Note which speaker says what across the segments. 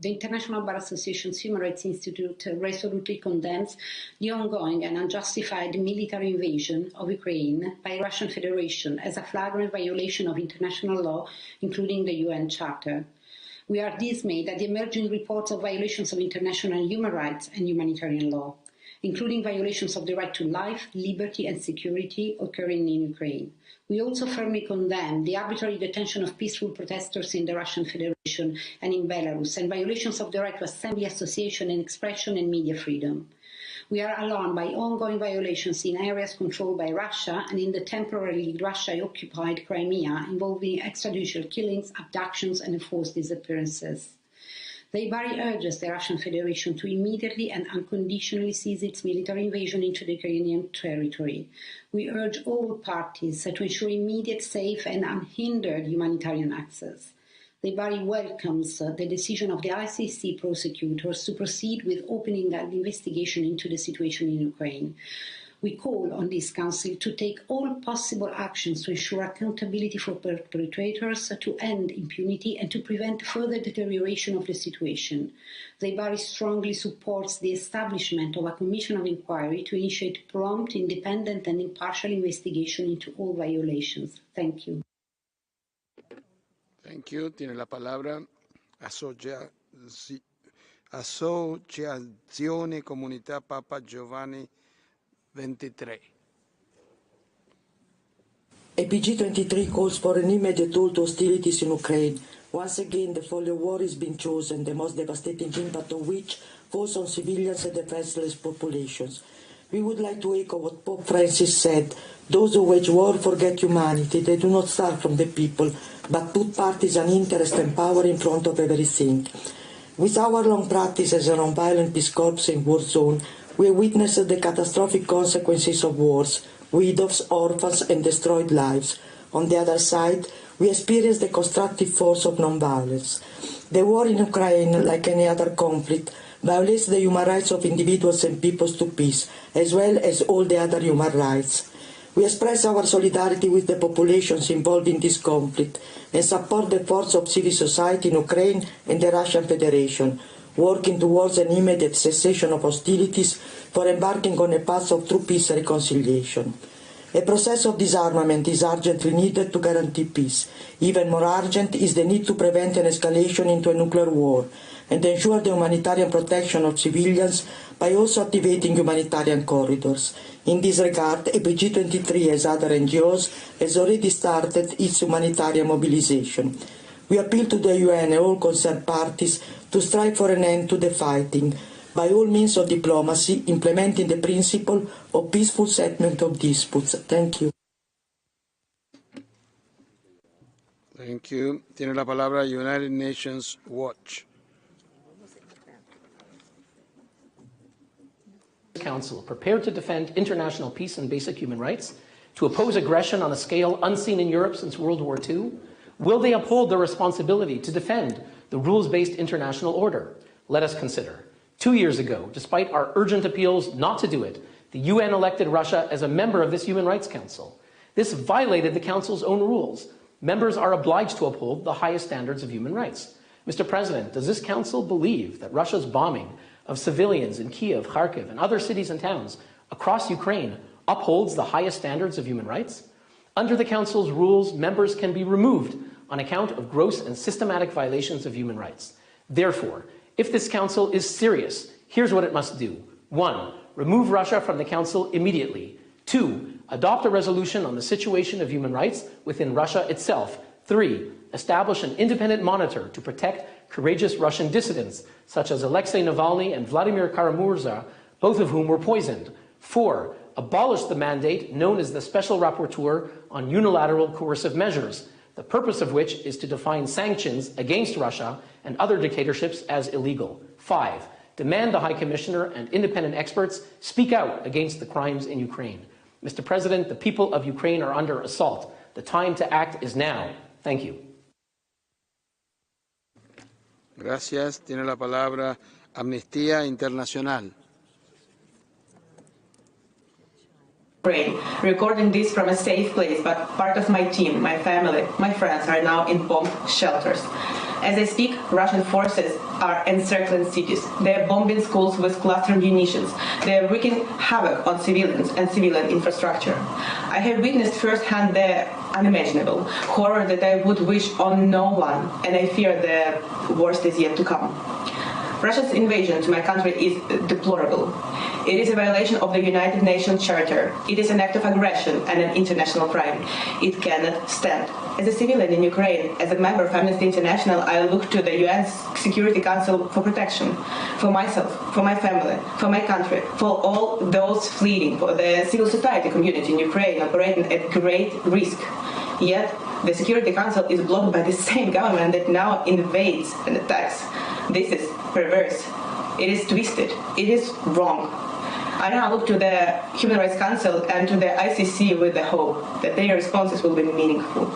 Speaker 1: The International Bar Association's Human Rights Institute resolutely condemns the ongoing and unjustified military invasion of Ukraine by the Russian Federation as a flagrant violation of international law, including the UN Charter. We are dismayed at the emerging reports of violations of international human rights and humanitarian law, including violations of the right to life, liberty and security occurring in Ukraine. We also firmly condemn the arbitrary detention of peaceful protesters in the Russian Federation and in Belarus, and violations of the right to assembly, association and expression and media freedom. We are alarmed by ongoing violations in areas controlled by Russia and in the temporarily Russia-occupied Crimea, involving extrajudicial killings, abductions and enforced disappearances. The IBARI urges the Russian Federation to immediately and unconditionally cease its military invasion into the Ukrainian territory. We urge all parties to ensure immediate, safe and unhindered humanitarian access. The IBARI welcomes the decision of the ICC prosecutors to proceed with opening an investigation into the situation in Ukraine. We call on this Council to take all possible actions to ensure accountability for perpetrators, to end impunity and to prevent further deterioration of the situation. The IBARI strongly supports the establishment of a commission of inquiry to initiate prompt, independent and impartial investigation into all violations. Thank you.
Speaker 2: Thank you. Tiene la palabra Associazione Comunità Papa Giovanni 23.
Speaker 3: APG 23 calls for an immediate halt to hostilities in Ukraine. Once again, the folly of war is being chosen, the most devastating impact of which falls on civilians and defenseless populations. We would like to echo what Pope Francis said: those who wage war forget humanity. They do not start from the people, but put partisan interest and power in front of everything. With our long practice as a non-violent peace corps in war zone, we witnessed the catastrophic consequences of wars, widows, orphans and destroyed lives. On the other side, we experienced the constructive force of non-violence. The war in Ukraine, like any other conflict, violates the human rights of individuals and peoples to peace, as well as all the other human rights. We express our solidarity with the populations involved in this conflict and support the efforts of civil society in Ukraine and the Russian Federation, working towards an immediate cessation of hostilities for embarking on a path of true peace and reconciliation. A process of disarmament is urgently needed to guarantee peace. Even more urgent is the need to prevent an escalation into a nuclear war and ensure the humanitarian protection of civilians by also activating humanitarian corridors. In this regard, APG 23, as other NGOs, has already started its humanitarian mobilization. We appeal to the UN and all concerned parties to strive for an end to the fighting, by all means of diplomacy, implementing the principle of peaceful settlement of disputes. Thank you.
Speaker 2: Thank you. Tiene la palabra United Nations Watch.
Speaker 4: Council, prepared to defend international peace and basic human rights, to oppose aggression on a scale unseen in Europe since World War II? Will they uphold their responsibility to defend the rules-based international order? Let us consider. 2 years ago, despite our urgent appeals not to do it, the UN elected Russia as a member of this Human Rights Council. This violated the Council's own rules. Members are obliged to uphold the highest standards of human rights. Mr. President, does this Council believe that Russia's bombing of civilians in Kiev, Kharkiv, and other cities and towns across Ukraine upholds the highest standards of human rights? Under the Council's rules, members can be removed on account of gross and systematic violations of human rights. Therefore, if this Council is serious, here's what it must do. 1. Remove Russia from the Council immediately. 2. Adopt a resolution on the situation of human rights within Russia itself. 3. Establish an independent monitor to protect courageous Russian dissidents, such as Alexei Navalny and Vladimir Karamurza, both of whom were poisoned. 4. Abolish the mandate known as the Special Rapporteur on Unilateral Coercive Measures, the purpose of which is to define sanctions against Russia and other dictatorships as illegal. 5. Demand the High Commissioner and independent experts speak out against the crimes in Ukraine. Mr. President, the people of Ukraine are under assault. The time to act is now. Thank you.
Speaker 2: Gracias. Tiene la palabra Amnistía Internacional.
Speaker 5: Recording this from a safe place, but part of my team, my family, my friends are now in bomb shelters. As I speak, Russian forces are encircling cities. They are bombing schools with cluster munitions. They are wreaking havoc on civilians and civilian infrastructure. I have witnessed firsthand the unimaginable horror that I would wish on no one, and I fear the worst is yet to come. Russia's invasion to my country is deplorable. It is a violation of the United Nations Charter. It is an act of aggression and an international crime. It cannot stand. As a civilian in Ukraine, as a member of Amnesty International, I look to the UN Security Council for protection, for myself, for my family, for my country, for all those fleeing, for the civil society community in Ukraine operating at great risk. Yet, the Security Council is blocked by the same government that now invades and attacks. This is perverse. It is twisted. It is wrong. I now look to the Human Rights Council and to the ICC with the hope that their responses will be meaningful.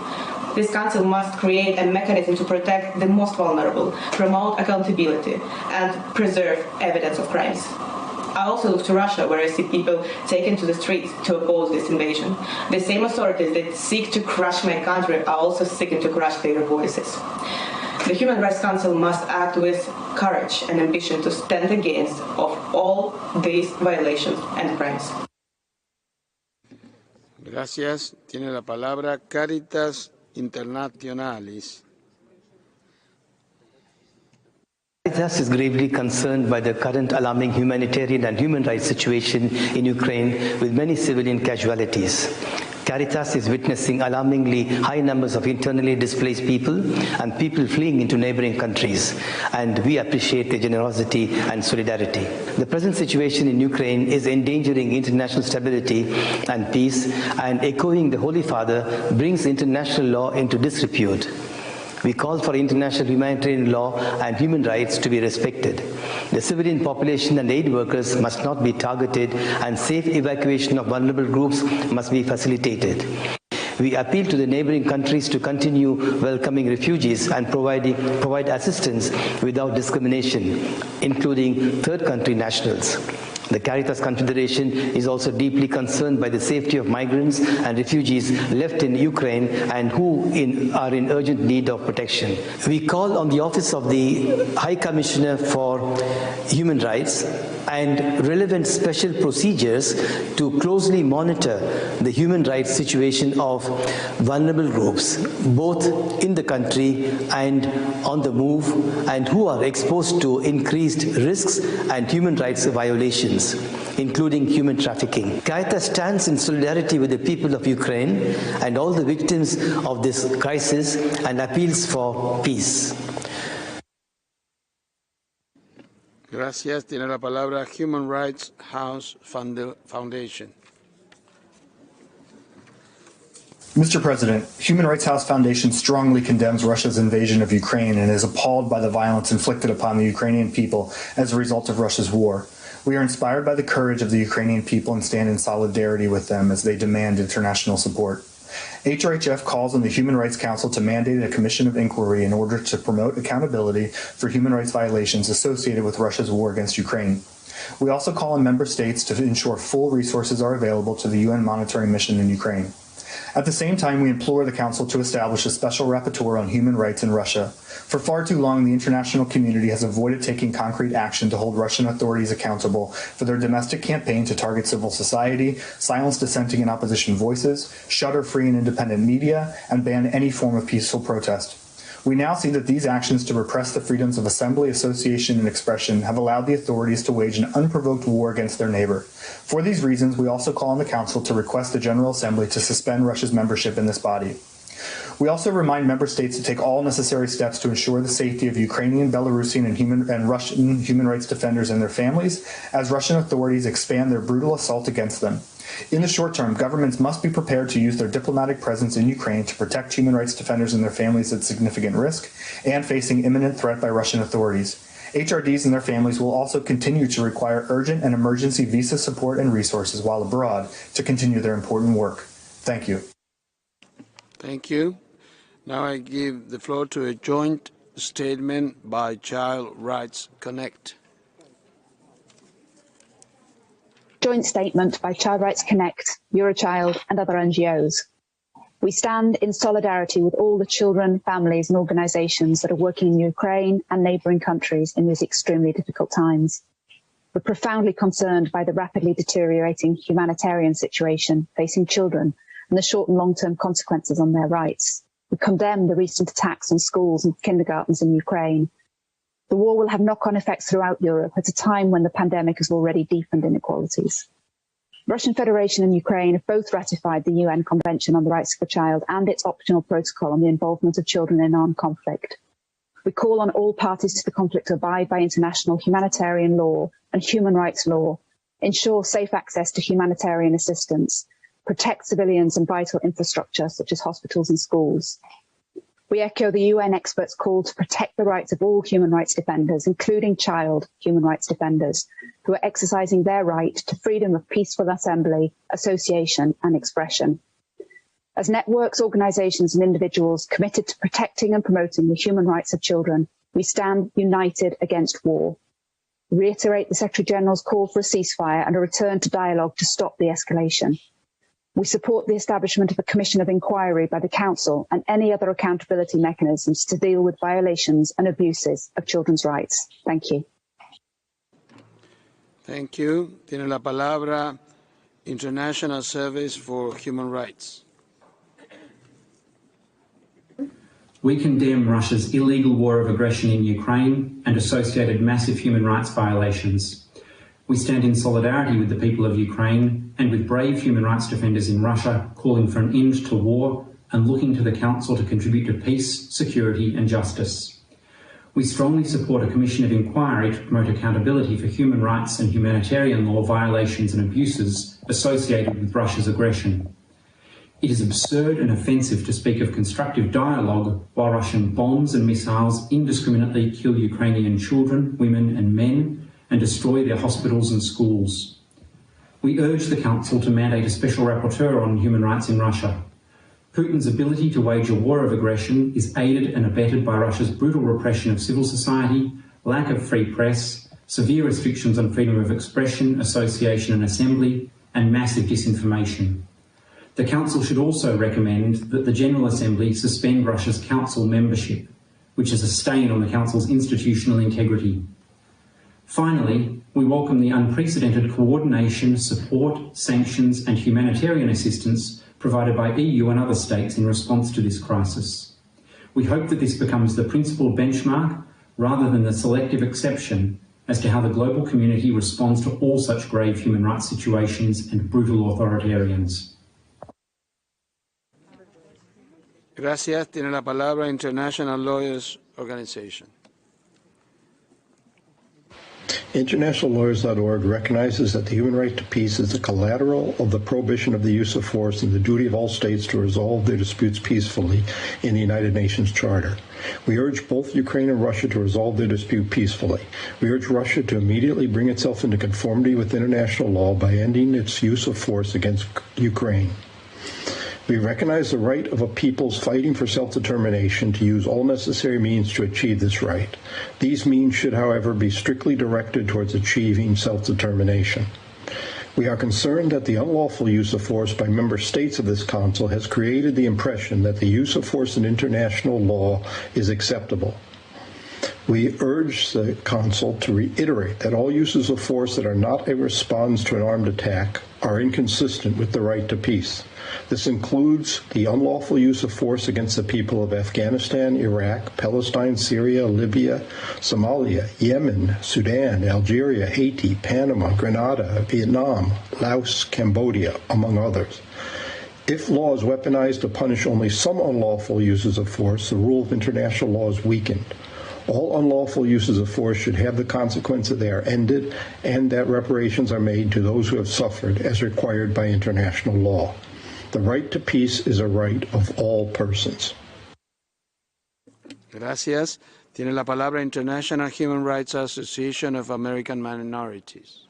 Speaker 5: This council must create a mechanism to protect the most vulnerable, promote accountability, and preserve evidence of crimes. I also look to Russia, where I see people taken to the streets to oppose this invasion. The same authorities that seek to crush my country are also seeking to crush their voices. The Human Rights Council must act with courage and ambition to stand against of all these violations and crimes.
Speaker 2: Gracias. Tiene la palabra Caritas Internationalis.
Speaker 6: Caritas is gravely concerned by the current alarming humanitarian and human rights situation in Ukraine with many civilian casualties. Caritas is witnessing alarmingly high numbers of internally displaced people and people fleeing into neighboring countries, and we appreciate their generosity and solidarity. The present situation in Ukraine is endangering international stability and peace, and echoing the Holy Father brings international law into disrepute. We call for international humanitarian law and human rights to be respected. The civilian population and aid workers must not be targeted, and safe evacuation of vulnerable groups must be facilitated. We appeal to the neighboring countries to continue welcoming refugees and provide assistance without discrimination, including third country nationals. The Caritas Confederation is also deeply concerned by the safety of migrants and refugees left in Ukraine and who are in urgent need of protection. We call on the Office of the High Commissioner for Human Rights and relevant special procedures to closely monitor the human rights situation of vulnerable groups, both in the country and on the move, and who are exposed to increased risks and human rights violations, including human trafficking. Caritas stands in solidarity with the people of Ukraine and all the victims of this crisis and appeals for peace.
Speaker 2: Gracias. Tiene la palabra Human Rights House Foundation.
Speaker 7: Mr. President, Human Rights House Foundation strongly condemns Russia's invasion of Ukraine and is appalled by the violence inflicted upon the Ukrainian people as a result of Russia's war. We are inspired by the courage of the Ukrainian people and stand in solidarity with them as they demand international support. HRHF calls on the Human Rights Council to mandate a commission of inquiry in order to promote accountability for human rights violations associated with Russia's war against Ukraine. We also call on member states to ensure full resources are available to the UN monitoring mission in Ukraine. At the same time, we implore the Council to establish a special rapporteur on human rights in Russia. For far too long, the international community has avoided taking concrete action to hold Russian authorities accountable for their domestic campaign to target civil society, silence dissenting and opposition voices, shutter free and independent media, and ban any form of peaceful protest. We now see that these actions to repress the freedoms of assembly, association, and expression have allowed the authorities to wage an unprovoked war against their neighbor. For these reasons, we also call on the Council to request the General Assembly to suspend Russia's membership in this body. We also remind member states to take all necessary steps to ensure the safety of Ukrainian, Belarusian, and Russian human rights defenders and their families as Russian authorities expand their brutal assault against them. In the short term, governments must be prepared to use their diplomatic presence in Ukraine to protect human rights defenders and their families at significant risk and facing imminent threat by Russian authorities. HRDs and their families will also continue to require urgent and emergency visa support and resources while abroad to continue their important work. Thank you.
Speaker 2: Thank you. Now I give the floor to a joint statement by Child Rights Connect.
Speaker 8: Joint statement by Child Rights Connect, Eurochild and other NGOs. We stand in solidarity with all the children, families and organisations that are working in Ukraine and neighbouring countries in these extremely difficult times. We're profoundly concerned by the rapidly deteriorating humanitarian situation facing children and the short and long-term consequences on their rights. We condemn the recent attacks on schools and kindergartens in Ukraine. The war will have knock-on effects throughout Europe at a time when the pandemic has already deepened inequalities. Russian Federation and Ukraine have both ratified the UN Convention on the Rights of the Child and its optional protocol on the involvement of children in armed conflict. We call on all parties to the conflict to abide by international humanitarian law and human rights law, ensure safe access to humanitarian assistance, protect civilians and vital infrastructure such as hospitals and schools. We echo the UN experts' call to protect the rights of all human rights defenders, including child human rights defenders, who are exercising their right to freedom of peaceful assembly, association and expression. As networks, organisations and individuals committed to protecting and promoting the human rights of children, we stand united against war. We reiterate the Secretary-General's call for a ceasefire and a return to dialogue to stop the escalation. We support the establishment of a commission of inquiry by the Council and any other accountability mechanisms to deal with violations and abuses of children's rights. Thank you.
Speaker 2: Thank you. Tiene la palabra International Service for Human Rights.
Speaker 9: We condemn Russia's illegal war of aggression in Ukraine and associated massive human rights violations. We stand in solidarity with the people of Ukraine and with brave human rights defenders in Russia calling for an end to war and looking to the Council to contribute to peace, security and justice. We strongly support a commission of inquiry to promote accountability for human rights and humanitarian law violations and abuses associated with Russia's aggression. It is absurd and offensive to speak of constructive dialogue while Russian bombs and missiles indiscriminately kill Ukrainian children, women and men and destroy their hospitals and schools. We urge the Council to mandate a special rapporteur on human rights in Russia. Putin's ability to wage a war of aggression is aided and abetted by Russia's brutal repression of civil society, lack of free press, severe restrictions on freedom of expression, association and assembly, and massive disinformation. The Council should also recommend that the General Assembly suspend Russia's Council membership, which is a stain on the Council's institutional integrity. Finally, we welcome the unprecedented coordination, support, sanctions and humanitarian assistance provided by EU and other states in response to this crisis. We hope that this becomes the principal benchmark rather than the selective exception as to how the global community responds to all such grave human rights situations and brutal authoritarians.
Speaker 2: Gracias. Tiene la palabra International Lawyers Organization.
Speaker 10: InternationalLawyers.org recognizes that the human right to peace is the collateral of the prohibition of the use of force and the duty of all states to resolve their disputes peacefully in the United Nations Charter. We urge both Ukraine and Russia to resolve their dispute peacefully. We urge Russia to immediately bring itself into conformity with international law by ending its use of force against Ukraine. We recognize the right of a people's fighting for self-determination to use all necessary means to achieve this right. These means should, however, be strictly directed towards achieving self-determination. We are concerned that the unlawful use of force by member states of this Council has created the impression that the use of force in international law is acceptable. We urge the Council to reiterate that all uses of force that are not a response to an armed attack are inconsistent with the right to peace. This includes the unlawful use of force against the people of Afghanistan, Iraq, Palestine, Syria, Libya, Somalia, Yemen, Sudan, Algeria, Haiti, Panama, Grenada, Vietnam, Laos, Cambodia, among others. If law is weaponized to punish only some unlawful uses of force, the rule of international law is weakened. All unlawful uses of force should have the consequence that they are ended and that reparations are made to those who have suffered as required by international law. The right to peace is a right of all persons.
Speaker 2: Gracias. Tiene la palabra International Human Rights Association of American Minorities.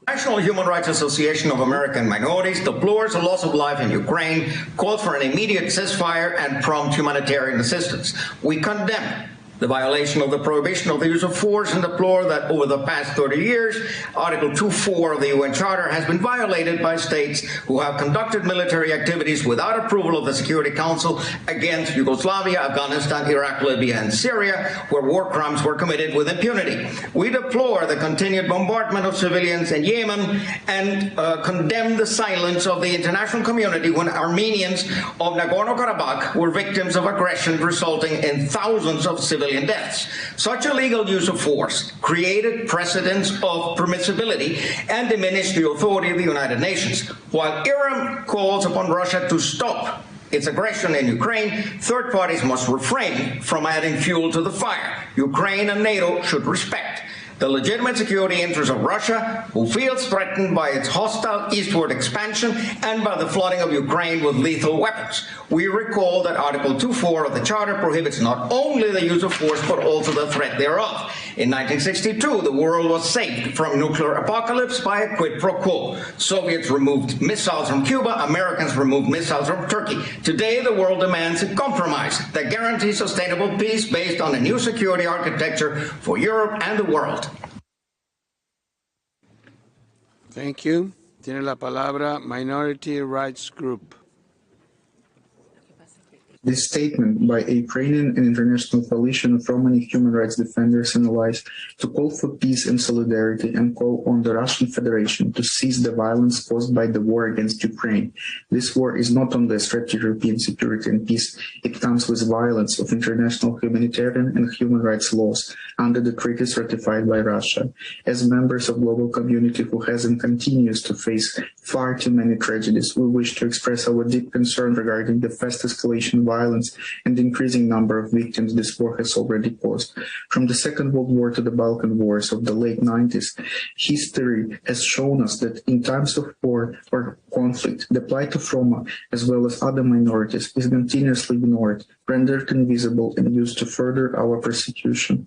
Speaker 11: National Human Rights Association of American Minorities deplores the loss of life in Ukraine, calls for an immediate ceasefire and prompt humanitarian assistance. We condemn The violation of the prohibition of the use of force and deplore that over the past 30 years, Article 2.4 of the UN Charter has been violated by states who have conducted military activities without approval of the Security Council against Yugoslavia, Afghanistan, Iraq, Libya, and Syria, where war crimes were committed with impunity. We deplore the continued bombardment of civilians in Yemen and condemn the silence of the international community when Armenians of Nagorno-Karabakh were victims of aggression resulting in thousands of civilian deaths. Such illegal use of force created precedents of permissibility and diminished the authority of the United Nations. While Iran calls upon Russia to stop its aggression in Ukraine, third parties must refrain from adding fuel to the fire. Ukraine and NATO should respect the legitimate security interests of Russia, who feels threatened by its hostile eastward expansion and by the flooding of Ukraine with lethal weapons. We recall that Article 2.4 of the Charter prohibits not only the use of force, but also the threat thereof. In 1962, the world was saved from nuclear apocalypse by a quid pro quo. Soviets removed missiles from Cuba, Americans removed missiles from Turkey. Today, the world demands a compromise that guarantees sustainable peace based on a new security architecture for Europe and the world.
Speaker 2: Thank you. Tiene la palabra Minority Rights Group.
Speaker 12: This statement by a Ukrainian and international coalition of Romani human rights defenders and allies to call for peace and solidarity and call on the Russian Federation to cease the violence caused by the war against Ukraine. This war is not only a threat to European security and peace, it comes with violence of international humanitarian and human rights laws under the treaties ratified by Russia. As members of global community who has and continues to face far too many tragedies, we wish to express our deep concern regarding the fast escalation of violence and the increasing number of victims this war has already caused. From the Second World War to the Balkan Wars of the late 90s, history has shown us that in times of war or conflict, the plight of Roma, as well as other minorities, is continuously ignored, rendered invisible, and used to further our persecution.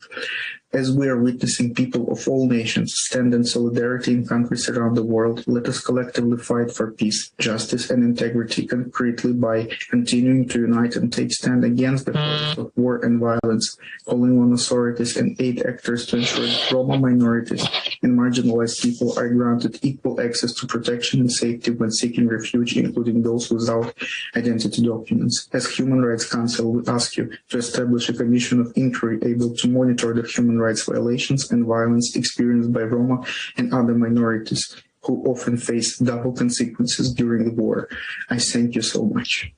Speaker 12: As we are witnessing people of all nations stand in solidarity in countries around the world, let us collectively fight for peace, justice, and integrity concretely by continuing to unite and take stand against the forces of war and violence, calling on authorities and aid actors to ensure that Roma minorities and marginalized people are granted equal access to protection and safety when seeking refuge, including those without identity documents. As Human Rights Council, we ask you to establish a commission of inquiry able to monitor the human rights violations and violence experienced by Roma and other minorities who often face double consequences during the war. I thank you so much.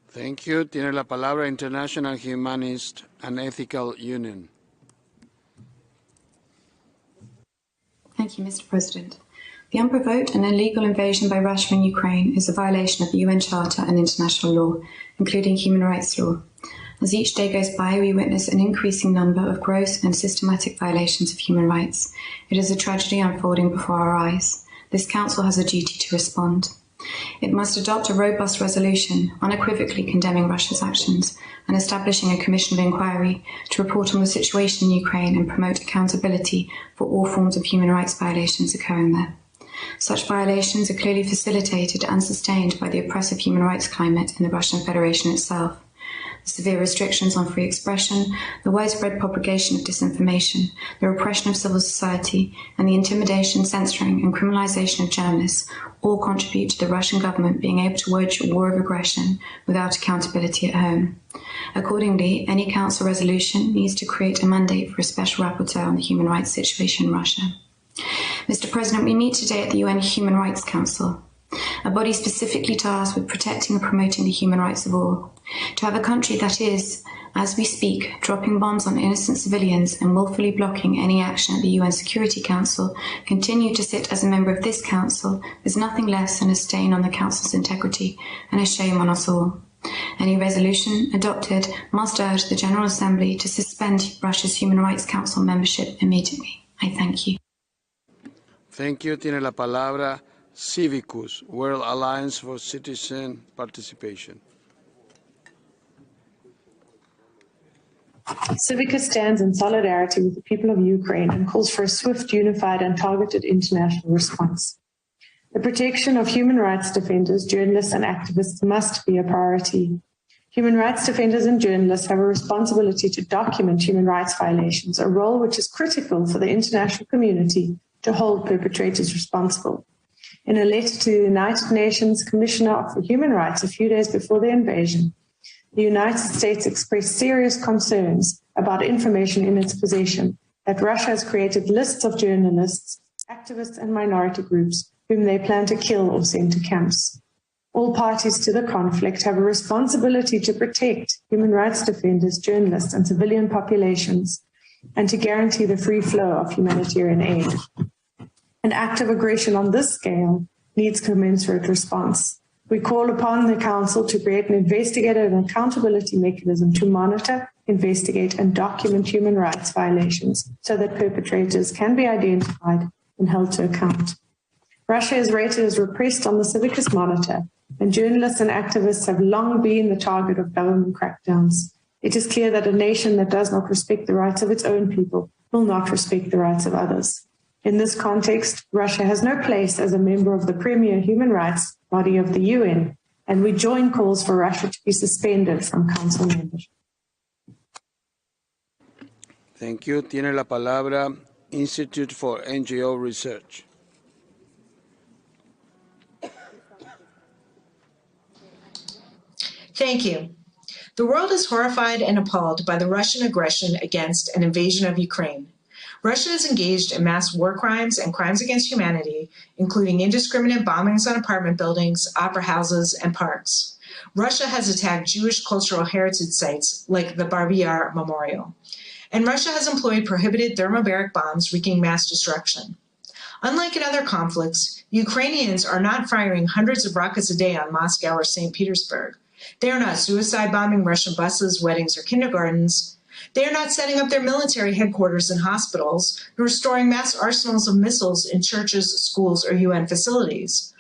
Speaker 2: Thank you. Tiene la palabra International Humanist and Ethical Union.
Speaker 13: Thank you, Mr. President. The unprovoked and illegal invasion by Russia in Ukraine is a violation of the UN Charter and international law, including human rights law. As each day goes by, we witness an increasing number of gross and systematic violations of human rights. It is a tragedy unfolding before our eyes. This Council has a duty to respond. It must adopt a robust resolution, unequivocally condemning Russia's actions and establishing a commission of inquiry to report on the situation in Ukraine and promote accountability for all forms of human rights violations occurring there. Such violations are clearly facilitated and sustained by the oppressive human rights climate in the Russian Federation itself. The severe restrictions on free expression, the widespread propagation of disinformation, the repression of civil society, and the intimidation, censoring, and criminalization of journalists all contribute to the Russian government being able to wage a war of aggression without accountability at home. Accordingly, any Council resolution needs to create a mandate for a special rapporteur on the human rights situation in Russia. Mr. President, we meet today at the UN Human Rights Council, a body specifically tasked with protecting and promoting the human rights of all. To have a country that is, as we speak, dropping bombs on innocent civilians and willfully blocking any action at the UN Security Council continue to sit as a member of this Council is nothing less than a stain on the Council's integrity and a shame on us all. Any resolution adopted must urge the General Assembly to suspend Russia's Human Rights Council membership immediately. I thank you.
Speaker 2: Thank you. Tiene la palabra Civicus, World Alliance for Citizen Participation.
Speaker 14: Civicus stands in solidarity with the people of Ukraine and calls for a swift, unified and targeted international response. The protection of human rights defenders, journalists and activists must be a priority. Human rights defenders and journalists have a responsibility to document human rights violations, a role which is critical for the international community to hold perpetrators responsible. In a letter to the United Nations Commissioner for Human Rights a few days before the invasion, the United States expressed serious concerns about information in its possession that Russia has created lists of journalists, activists, and minority groups whom they plan to kill or send to camps. All parties to the conflict have a responsibility to protect human rights defenders, journalists, and civilian populations, and to guarantee the free flow of humanitarian aid. An act of aggression on this scale needs commensurate response. We call upon the Council to create an investigative and accountability mechanism to monitor, investigate, and document human rights violations so that perpetrators can be identified and held to account. Russia is rated as repressed on the Civicus Monitor, and journalists and activists have long been the target of government crackdowns. It is clear that a nation that does not respect the rights of its own people will not respect the rights of others. In this context, Russia has no place as a member of the premier human rights body of the UN, and we join calls for Russia to be suspended from Council membership.
Speaker 2: Thank you. Tiene la palabra Institute for NGO Research.
Speaker 15: Thank you. The world is horrified and appalled by the Russian aggression against an invasion of Ukraine. Russia is engaged in mass war crimes and crimes against humanity, including indiscriminate bombings on apartment buildings, opera houses, and parks. Russia has attacked Jewish cultural heritage sites like the Bar Yar Memorial. And Russia has employed prohibited thermobaric bombs wreaking mass destruction. Unlike in other conflicts, Ukrainians are not firing hundreds of rockets a day on Moscow or St. Petersburg. They are not suicide bombing Russian buses, weddings, or kindergartens. They are not setting up their military headquarters in hospitals, nor storing mass arsenals of missiles in churches, schools, or UN facilities.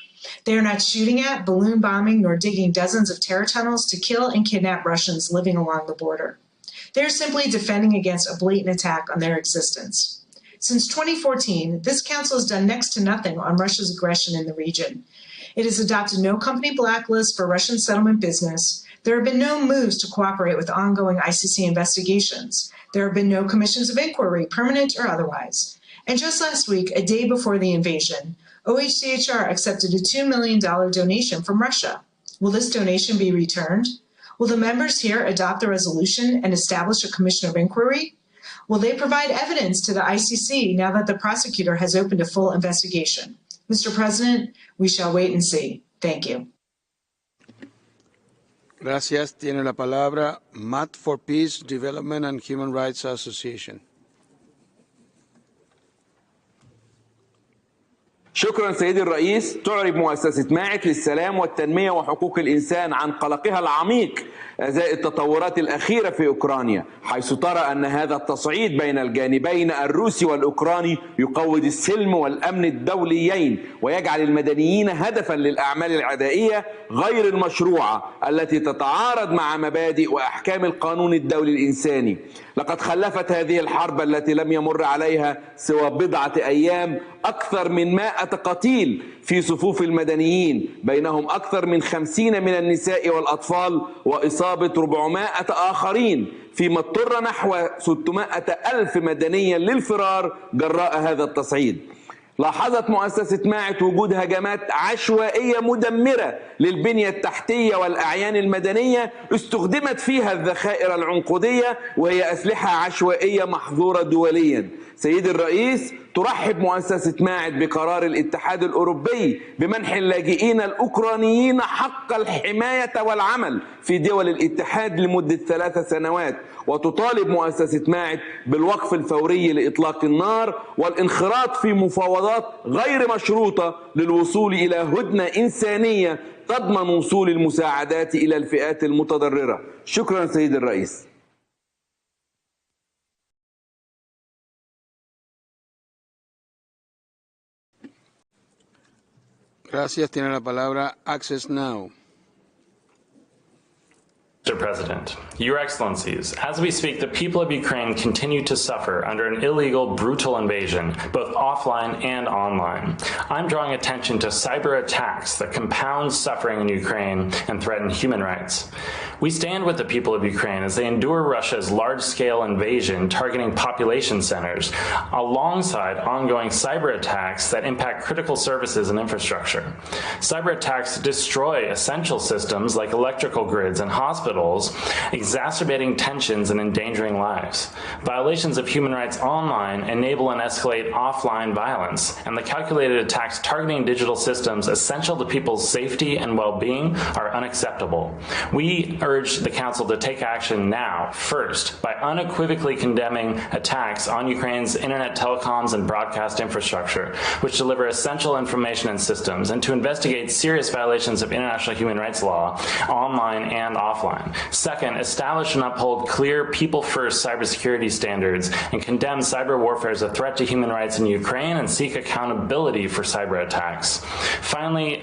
Speaker 15: They are not shooting at, balloon bombing, nor digging dozens of terror tunnels to kill and kidnap Russians living along the border. They are simply defending against a blatant attack on their existence. Since 2014, this council has done next to nothing on Russia's aggression in the region. It has adopted no company blacklist for Russian settlement business. There have been no moves to cooperate with ongoing ICC investigations. There have been no commissions of inquiry, permanent or otherwise. And just last week, a day before the invasion, OHCHR accepted a $2 million donation from Russia. Will this donation be returned? Will the members here adopt the resolution and establish a commission of inquiry? Will they provide evidence to the ICC now that the prosecutor has opened a full investigation? Mr. President, we shall wait and see. Thank you.
Speaker 2: Gracias. Tiene la palabra Mat for Peace, Development and Human Rights Association.
Speaker 16: شكرا سيدي الرئيس. تعرب مؤسسة ماعت للسلام والتنمية وحقوق الإنسان عن قلقها العميق أزاء التطورات الأخيرة في أوكرانيا، حيث ترى أن هذا التصعيد بين الجانبين الروسي والأوكراني يقوض السلم والأمن الدوليين ويجعل المدنيين هدفا للأعمال العدائية غير المشروعة التي تتعارض مع مبادئ وأحكام القانون الدولي الإنساني. لقد خلفت هذه الحرب التي لم يمر عليها سوى بضعة أيام أكثر من 100 قتيل في صفوف المدنيين، بينهم أكثر من 50 من النساء والأطفال وإصابة 400 آخرين، فيما اضطر نحو 600 ألف مدنيا للفرار جراء هذا التصعيد. لاحظت مؤسسة ماعت وجود هجمات عشوائية مدمرة للبنية التحتية والأعيان المدنية استخدمت فيها الذخائر العنقودية وهي أسلحة عشوائية محظورة دوليا. سيدي الرئيس، ترحب مؤسسة ماعت بقرار الاتحاد الأوروبي بمنح اللاجئين الأوكرانيين حق الحماية والعمل في دول الاتحاد لمدة 3 سنوات، وتطالب مؤسسة ماعت بالوقف الفوري لإطلاق النار والانخراط في مفاوضات غير مشروطة للوصول إلى هدنة إنسانية تضمن وصول المساعدات إلى الفئات المتضررة. شكرا سيدي الرئيس.
Speaker 2: Gracias. Tiene la palabra Access Now.
Speaker 17: Mr. President, Your Excellencies, as we speak, the people of Ukraine continue to suffer under an illegal, brutal invasion, both offline and online. I'm drawing attention to cyber attacks that compound suffering in Ukraine and threaten human rights. We stand with the people of Ukraine as they endure Russia's large-scale invasion targeting population centers, alongside ongoing cyber attacks that impact critical services and infrastructure. Cyber attacks destroy essential systems like electrical grids and hospitals, exacerbating tensions and endangering lives. Violations of human rights online enable and escalate offline violence, and the calculated attacks targeting digital systems essential to people's safety and well-being are unacceptable. We urge the Council to take action now, first, by unequivocally condemning attacks on Ukraine's internet telecoms and broadcast infrastructure, which deliver essential information and systems, and to investigate serious violations of international human rights law, online and offline. Second, establish and uphold clear people-first cybersecurity standards and condemn cyber warfare as a threat to human rights in Ukraine and seek accountability for cyber attacks. Finally,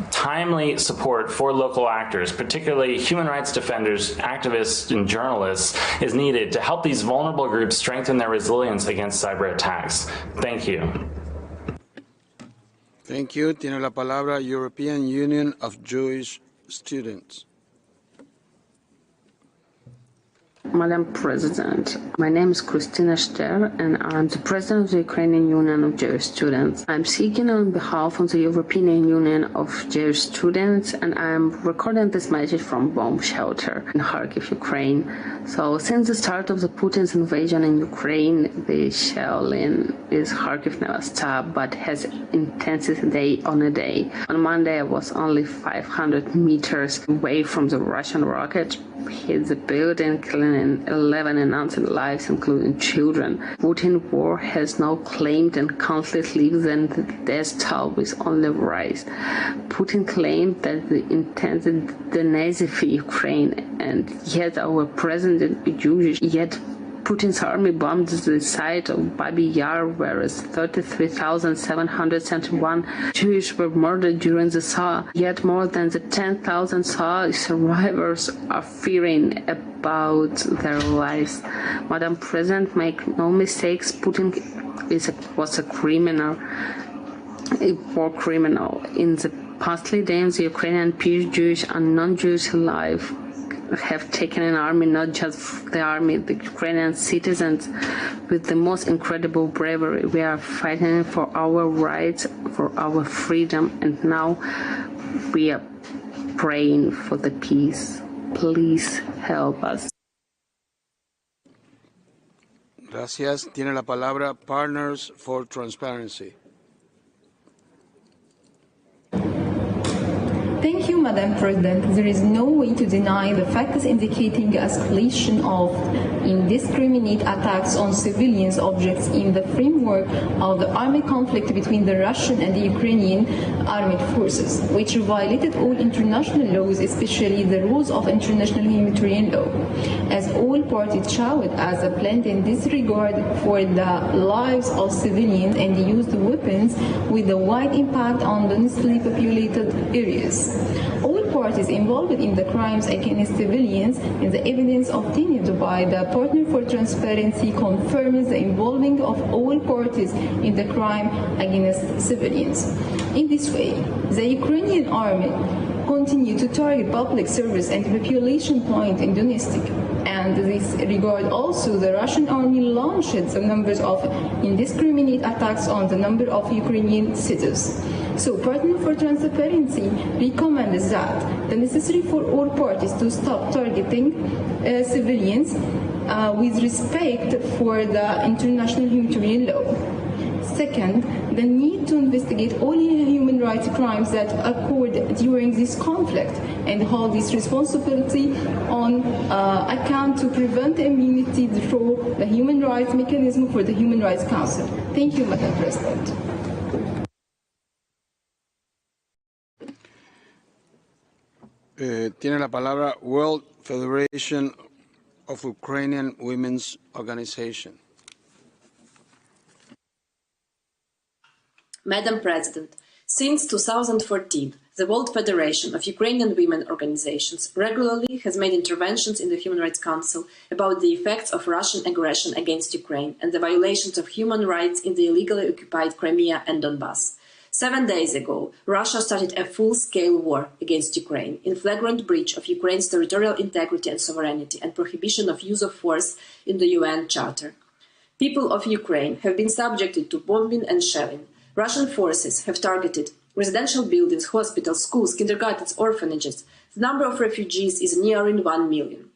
Speaker 17: timely support for local actors, particularly human rights defenders, activists, and journalists, is needed to help these vulnerable groups strengthen their resilience against cyber attacks. Thank you.
Speaker 2: Thank you. Tiene la palabra European Union of Jewish Students.
Speaker 18: Madam President, my name is Christina Ster, and I'm the President of the Ukrainian Union of Jewish Students. I'm speaking on behalf of the European Union of Jewish Students, and I'm recording this message from bomb shelter in Kharkiv, Ukraine. So since the start of the Putin's invasion in Ukraine, the shelling in Kharkiv never stopped, but has intensity day on a day. On Monday, I was only 500 meters away from the Russian rocket, hit the building, killing 11 innocent lives, including children. Putin war has now claimed and countless lives, and the death toll is on the rise. Putin claimed that the intended denazify Ukraine, and yet our president is Jewish, yet Putin's army bombed the site of Babi Yar, whereas 33,771 Jews were murdered during the Shoah. Yet more than the 10,000 Shoah survivors are fearing about their lives. Madam President, make no mistakes, Putin was a criminal, a war criminal. In the past days, the Ukrainian Jewish and non-Jewish life have taken an army, not just the army, the Ukrainian citizens, with the most incredible bravery. We are fighting for our rights, for our freedom, and now we are praying for the peace. Please help us.
Speaker 2: Gracias. Tiene la palabra Partners for Transparency.
Speaker 19: Thank you, Madam President. There is no way to deny the facts indicating escalation of indiscriminate attacks on civilians objects in the framework of the armed conflict between the Russian and the Ukrainian armed forces, which violated all international laws, especially the rules of international humanitarian law. As all parties showed as a blatant disregard for the lives of civilians and used weapons with a wide impact on densely populated areas. All parties involved in the crimes against civilians and the evidence obtained by the Partner for Transparency confirms the involvement of all parties in the crime against civilians. In this way, the Ukrainian army continue to target public service and population points in Donetsk. And this regard also, the Russian army launched a number of indiscriminate attacks on the number of Ukrainian cities. So, Partner for Transparency recommends that the necessary for all parties to stop targeting civilians with respect for the international humanitarian law. Second, the need to investigate all human rights crimes that occurred during this conflict and hold this responsibility on account to prevent immunity through the human rights mechanism for the Human Rights Council. Thank you, Madam President.
Speaker 2: Tiene la palabra World Federation of Ukrainian Women's Organization.
Speaker 20: Madam President, Since 2014, the World Federation of Ukrainian Women Organizations regularly has made interventions in the Human Rights Council about the effects of Russian aggression against Ukraine and the violations of human rights in the illegally occupied Crimea and Donbass. 7 days ago, Russia started a full-scale war against Ukraine in flagrant breach of Ukraine's territorial integrity and sovereignty and prohibition of use of force in the UN Charter. People of Ukraine have been subjected to bombing and shelling. Russian forces have targeted residential buildings, hospitals, schools, kindergartens, orphanages. The number of refugees is nearing 1 million.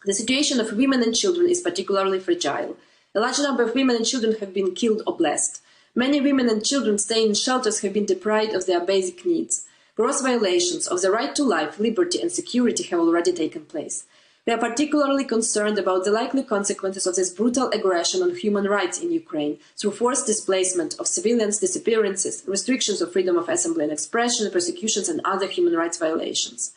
Speaker 20: The situation of women and children is particularly fragile. A large number of women and children have been killed or blessed. Many women and children staying in shelters have been deprived of their basic needs. Gross violations of the right to life, liberty and security have already taken place. We are particularly concerned about the likely consequences of this brutal aggression on human rights in Ukraine through forced displacement of civilians, disappearances, restrictions of freedom of assembly and expression, persecutions and other human rights violations.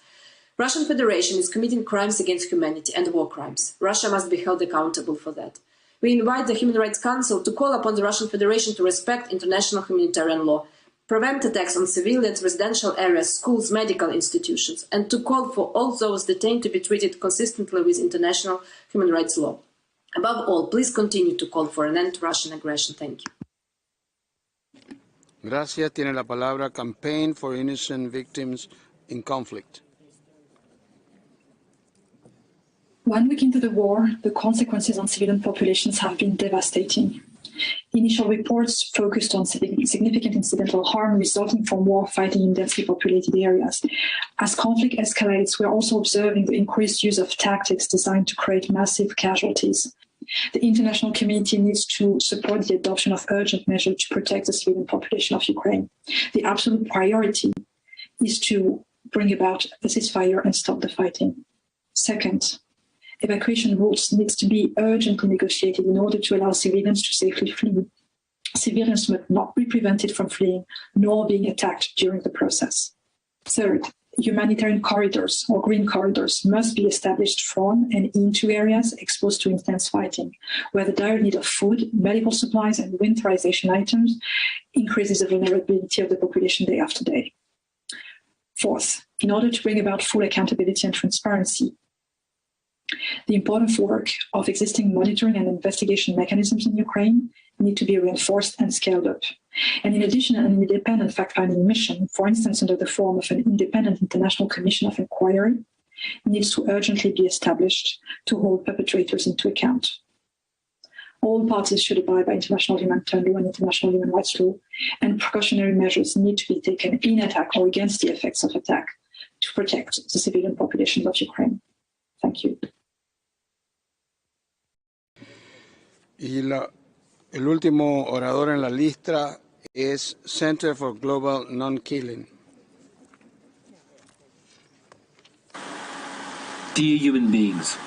Speaker 20: Russian Federation is committing crimes against humanity and war crimes. Russia must be held accountable for that. We invite the Human Rights Council to call upon the Russian Federation to respect international humanitarian law, prevent attacks on civilians, residential areas, schools, medical institutions, and to call for all those detained to be treated consistently with international human rights law. Above all, please continue to call for an end to Russian aggression. Thank you.
Speaker 2: Gracias. Tiene la palabra Campaign for Innocent Victims in Conflict.
Speaker 21: 1 week into the war, the consequences on civilian populations have been devastating. Initial reports focused on significant incidental harm resulting from war fighting in densely populated areas. As conflict escalates, we are also observing the increased use of tactics designed to create massive casualties. The international community needs to support the adoption of urgent measures to protect the civilian population of Ukraine. The absolute priority is to bring about a ceasefire and stop the fighting. Second, evacuation routes need to be urgently negotiated in order to allow civilians to safely flee. Civilians must not be prevented from fleeing nor being attacked during the process. Third, humanitarian corridors or green corridors must be established from and into areas exposed to intense fighting, where the dire need of food, medical supplies, and winterization items increases the vulnerability of the population day after day. Fourth, in order to bring about full accountability and transparency, the important work of existing monitoring and investigation mechanisms in Ukraine need to be reinforced and scaled up. And in addition, an independent fact-finding mission, for instance, under the form of an independent international commission of inquiry, needs to urgently be established to hold perpetrators into account. All parties should abide by international humanitarian law and international human rights law, and precautionary measures need to be taken in attack or against the effects of attack to protect the civilian populations of Ukraine. Thank you.
Speaker 2: Y el último orador en la lista es Center for Global Non-Killing.
Speaker 22: Dear human beings,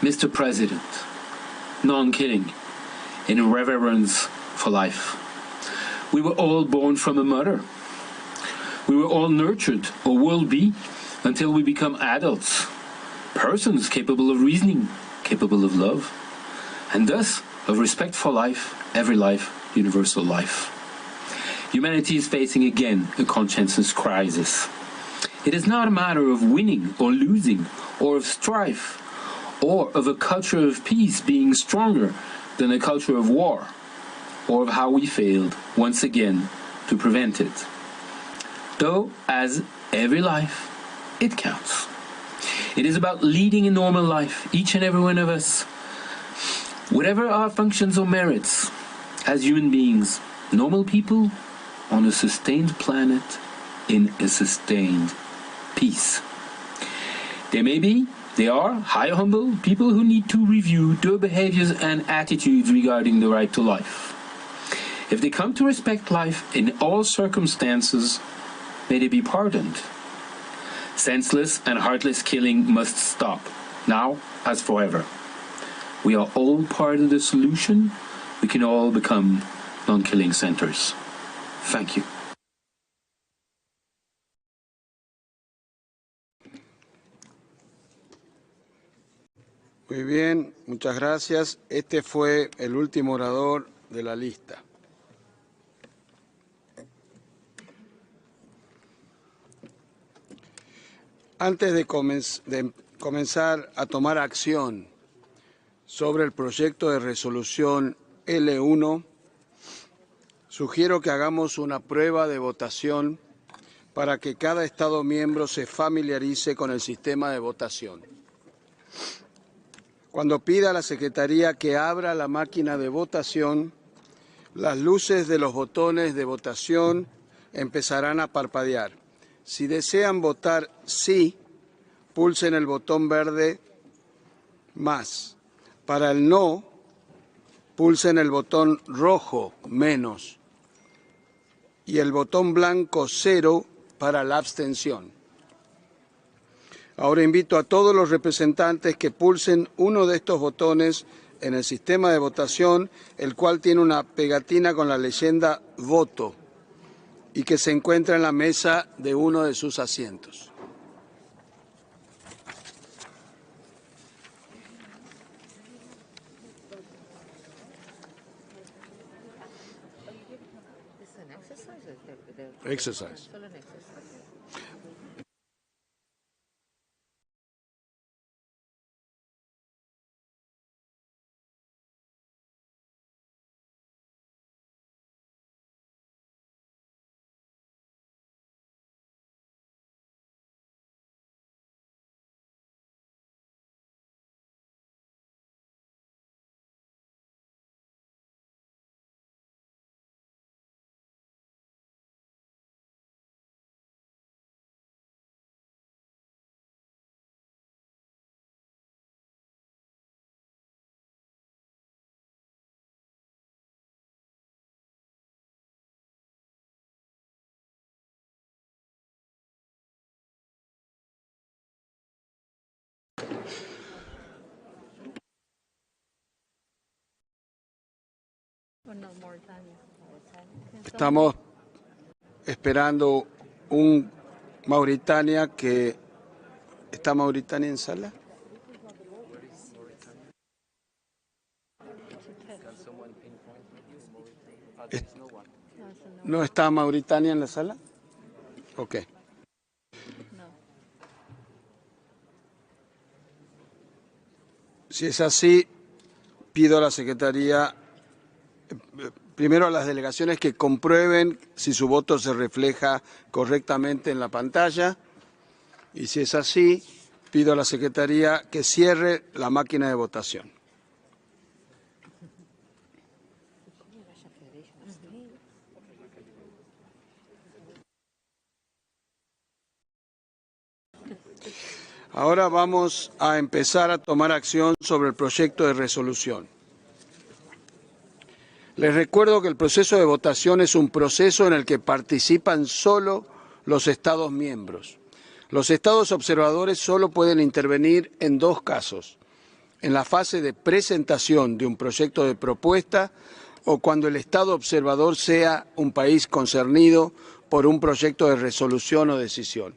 Speaker 22: Mr. President, non-killing in reverence for life. We were all born from a mother. We were all nurtured, or will be, until we become adults, persons capable of reasoning, capable of love, and thus of respect for life, every life, universal life. Humanity is facing again a conscientious crisis. It is not a matter of winning or losing, or of strife, or of a culture of peace being stronger than a culture of war, or of how we failed, once again, to prevent it. Though, as every life, it counts. It is about leading a normal life, each and every one of us. Whatever our functions or merits, as human beings, normal people on a sustained planet in a sustained peace. They are high humble people who need to review their behaviors and attitudes regarding the right to life. If they come to respect life in all circumstances, may they be pardoned. Senseless and heartless killing must stop, now as forever. We are all part of the solution. We can all become non-killing centers. Thank you.
Speaker 2: Muy bien, muchas gracias. Este fue el último orador de la lista. Antes de comenzar a tomar acción sobre el proyecto de resolución L1, sugiero que hagamos una prueba de votación para que cada Estado miembro se familiarice con el sistema de votación. Cuando pida a la Secretaría que abra la máquina de votación, las luces de los botones de votación empezarán a parpadear. Si desean votar sí, pulsen el botón verde más. Para el no, pulsen el botón rojo menos y el botón blanco 0 para la abstención. Ahora invito a todos los representantes que pulsen uno de estos botones en el sistema de votación, el cual tiene una pegatina con la leyenda voto y que se encuentra en la mesa de uno de sus asientos. Exercise. Estamos esperando un Mauritania que... ¿Está Mauritania en sala? ¿No está Mauritania en la sala? Ok. Si es así, pido a la Secretaría, primero a las delegaciones que comprueben si su voto se refleja correctamente en la pantalla. Y si es así, pido a la Secretaría que cierre la máquina de votación. Ahora vamos a empezar a tomar acción sobre el proyecto de resolución. Les recuerdo que el proceso de votación es un proceso en el que participan solo los Estados miembros. Los Estados observadores solo pueden intervenir en dos casos: en la fase de presentación de un proyecto de propuesta o cuando el Estado observador sea un país concernido por un proyecto de resolución o decisión.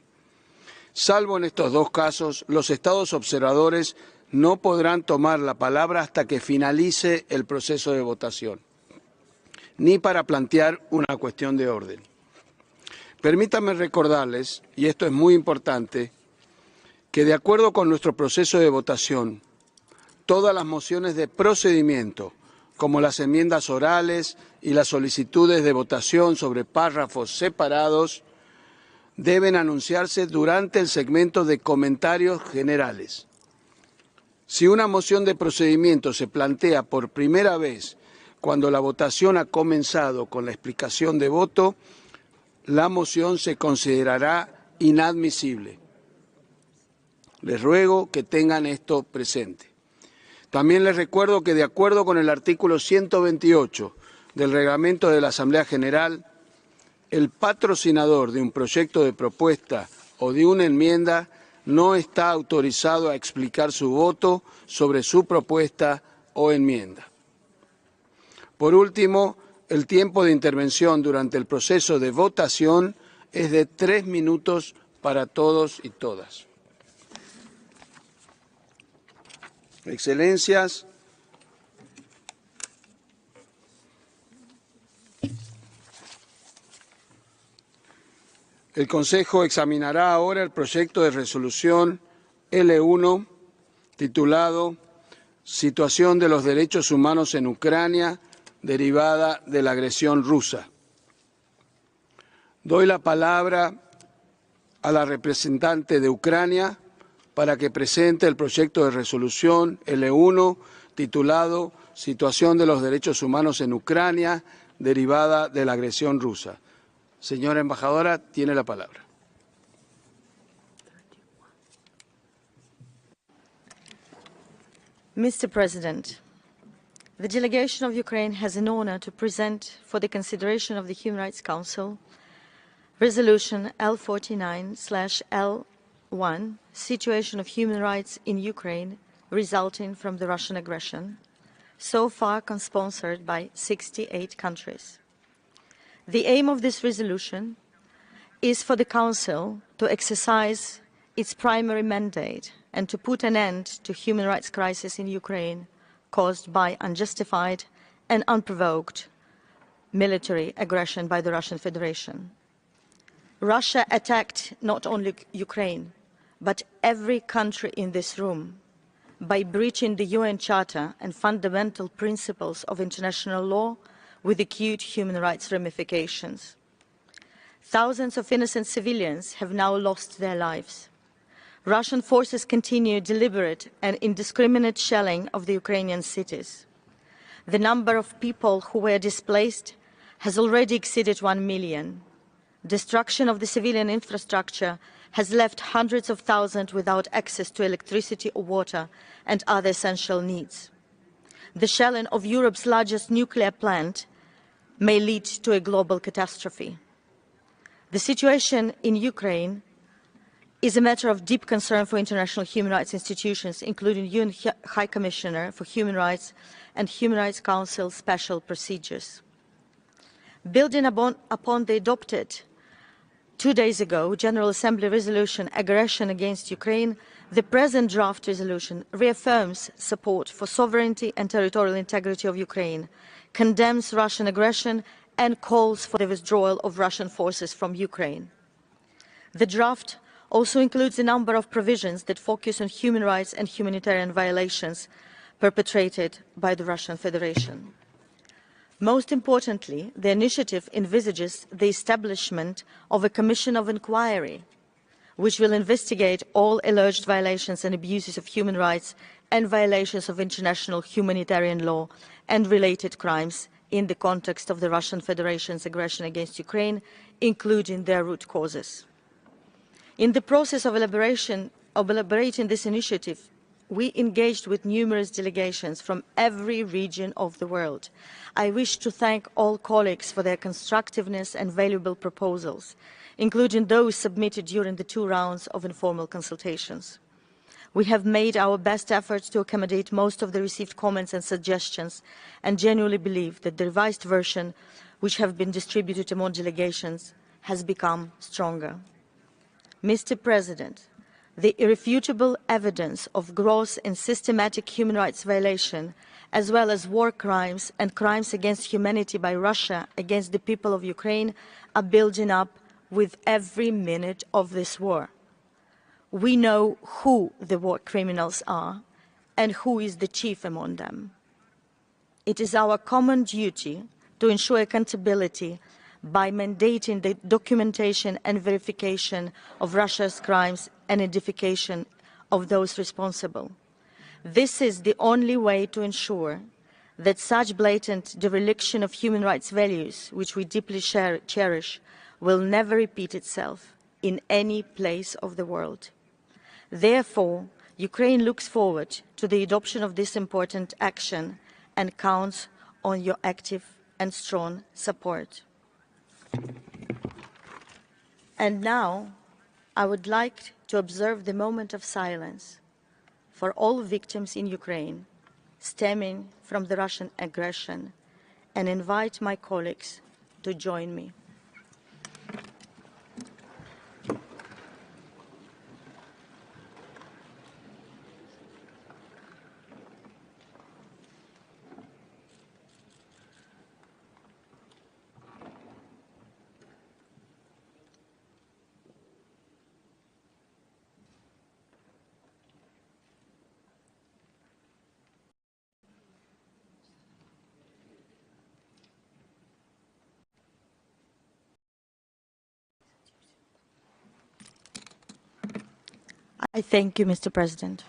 Speaker 2: Salvo en estos dos casos, los Estados observadores no podrán tomar la palabra hasta que finalice el proceso de votación, ni para plantear una cuestión de orden. Permítanme recordarles, y esto es muy importante, que de acuerdo con nuestro proceso de votación, todas las mociones de procedimiento, como las enmiendas orales y las solicitudes de votación sobre párrafos separados, deben anunciarse durante el segmento de comentarios generales. Si una moción de procedimiento se plantea por primera vez cuando la votación ha comenzado con la explicación de voto, la moción se considerará inadmisible. Les ruego que tengan esto presente. También les recuerdo que de acuerdo con el artículo 128 del reglamento de la Asamblea General, el patrocinador de un proyecto de propuesta o de una enmienda no está autorizado a explicar su voto sobre su propuesta o enmienda. Por último, el tiempo de intervención durante el proceso de votación es de 3 minutos para todos y todas. Excelencias, El Consejo examinará ahora el proyecto de resolución L1 titulado Situación de los derechos humanos en Ucrania derivada de la agresión rusa. Doy la palabra a la representante de Ucrania para que presente el proyecto de resolución L1 titulado Situación de los derechos humanos en Ucrania derivada de la agresión rusa. Señora embajadora, tiene la palabra.
Speaker 1: Mr. President, the delegation of Ukraine has an honor to present for the consideration of the Human Rights Council Resolution L49/L1, Situation of Human Rights in Ukraine resulting from the Russian aggression, so far co-sponsored by 68 countries. The aim of this resolution is for the Council to exercise its primary mandate and to put an end to human rights crisis in Ukraine caused by unjustified and unprovoked military aggression by the Russian Federation. Russia attacked not only Ukraine, but every country in this room by breaching the UN Charter and fundamental principles of international law with acute human rights ramifications. Thousands of innocent civilians have now lost their lives. Russian forces continue deliberate and indiscriminate shelling of the Ukrainian cities. The number of people who were displaced has already exceeded 1 million. Destruction of the civilian infrastructure has left hundreds of thousands without access to electricity or water and other essential needs. The shelling of Europe's largest nuclear plant may lead to a global catastrophe. The situation in Ukraine is a matter of deep concern for international human rights institutions, including UN High Commissioner for Human Rights and Human Rights Council special procedures. Building upon the adopted 2 days ago General Assembly resolution Aggression against Ukraine, the present draft resolution reaffirms support for sovereignty and territorial integrity of Ukraine, condemns Russian aggression and calls for the withdrawal of Russian forces from Ukraine. The draft also includes a number of provisions that focus on human rights and humanitarian violations perpetrated by the Russian Federation. Most importantly, the initiative envisages the establishment of a commission of inquiry, which will investigate all alleged violations and abuses of human rights and violations of international humanitarian law and related crimes in the context of the Russian Federation's aggression against Ukraine, including their root causes. In the process of elaborating this initiative, we engaged with numerous delegations from every region of the world. I wish to thank all colleagues for their constructiveness and valuable proposals, including those submitted during the 2 rounds of informal consultations. We have made our best efforts to accommodate most of the received comments and suggestions and genuinely believe that the revised version, which have been distributed among delegations, has become stronger. Mr. President, the irrefutable evidence of gross and systematic human rights violation, as well as war crimes and crimes against humanity by Russia against the people of Ukraine, are building up with every minute of this war. We know who the war criminals are and who is the chief among them. It is our common duty to ensure accountability by mandating the documentation and verification of Russia's crimes and identification of those responsible. This is the only way to ensure that such blatant dereliction of human rights values, which we deeply cherish, will never repeat itself in any place of the world. Therefore, Ukraine looks forward to the adoption of this important action and counts on your active and strong support. And now, I would like to observe the moment of silence for all victims in Ukraine stemming from the Russian aggression and invite my colleagues to join me. I thank you, Mr. President.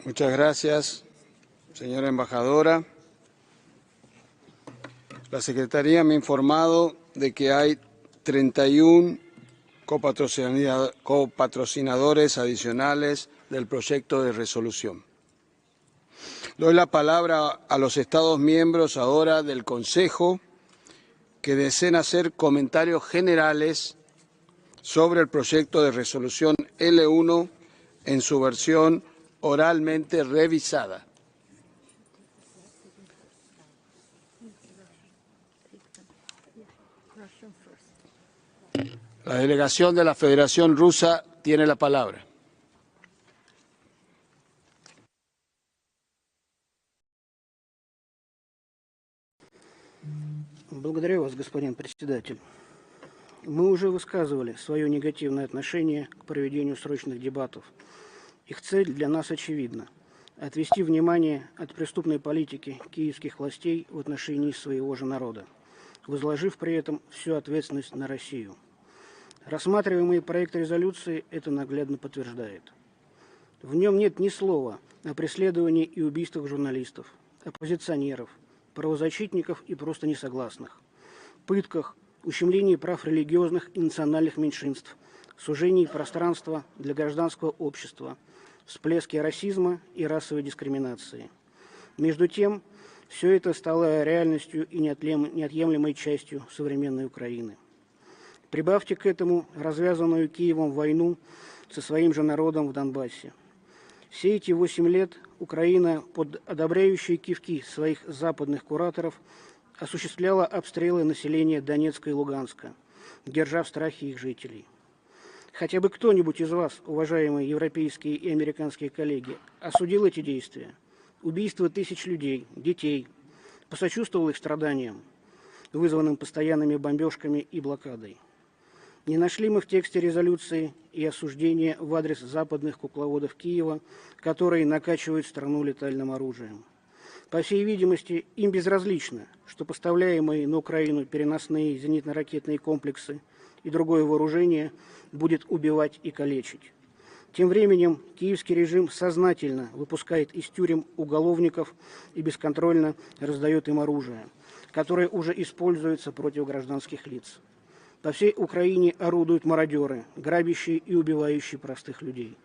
Speaker 2: Muchas gracias, señora embajadora. La Secretaría me ha informado de que hay 31 copatrocinadores adicionales del proyecto de resolución. Doy la palabra a los Estados miembros ahora del Consejo que deseen hacer comentarios generales sobre el proyecto de resolución L1 en su versión oralmente revisada. La delegación de la Federación Rusa tiene la palabra.
Speaker 3: Благодарю вас, господин председатель. Мы уже высказывали свое негативное отношение к проведению срочных дебатов. Их цель для нас очевидна – отвести внимание от преступной политики киевских властей в отношении своего же народа, возложив при этом всю ответственность на Россию. Рассматриваемый проект резолюции это наглядно подтверждает. В нем нет ни слова о преследовании и убийствах журналистов, оппозиционеров, правозащитников и просто несогласных, пытках, ущемлении прав религиозных и национальных меньшинств, сужении пространства для гражданского общества, всплеске расизма и расовой дискриминации. Между тем, все это стало реальностью и неотъемлемой частью современной Украины. Прибавьте к этому развязанную Киевом войну со своим же народом в Донбассе. Все эти 8 лет Украина под одобряющие кивки своих западных кураторов осуществляла обстрелы населения Донецка и Луганска, держа в страхе их жителей. Хотя бы кто-нибудь из вас, уважаемые европейские и американские коллеги, осудил эти действия, убийство тысяч людей, детей, посочувствовал их страданиям, вызванным постоянными бомбежками и блокадой? Не нашли мы в тексте резолюции и осуждения в адрес западных кукловодов Киева, которые накачивают страну летальным оружием. По всей видимости, им безразлично, что поставляемые на Украину переносные зенитно-ракетные комплексы и другое вооружение будет убивать и калечить. Тем временем киевский режим сознательно выпускает из тюрем уголовников и бесконтрольно раздает им оружие, которое уже используется против гражданских лиц. По всей Украине орудуют мародеры, грабящие и убивающие простых людей.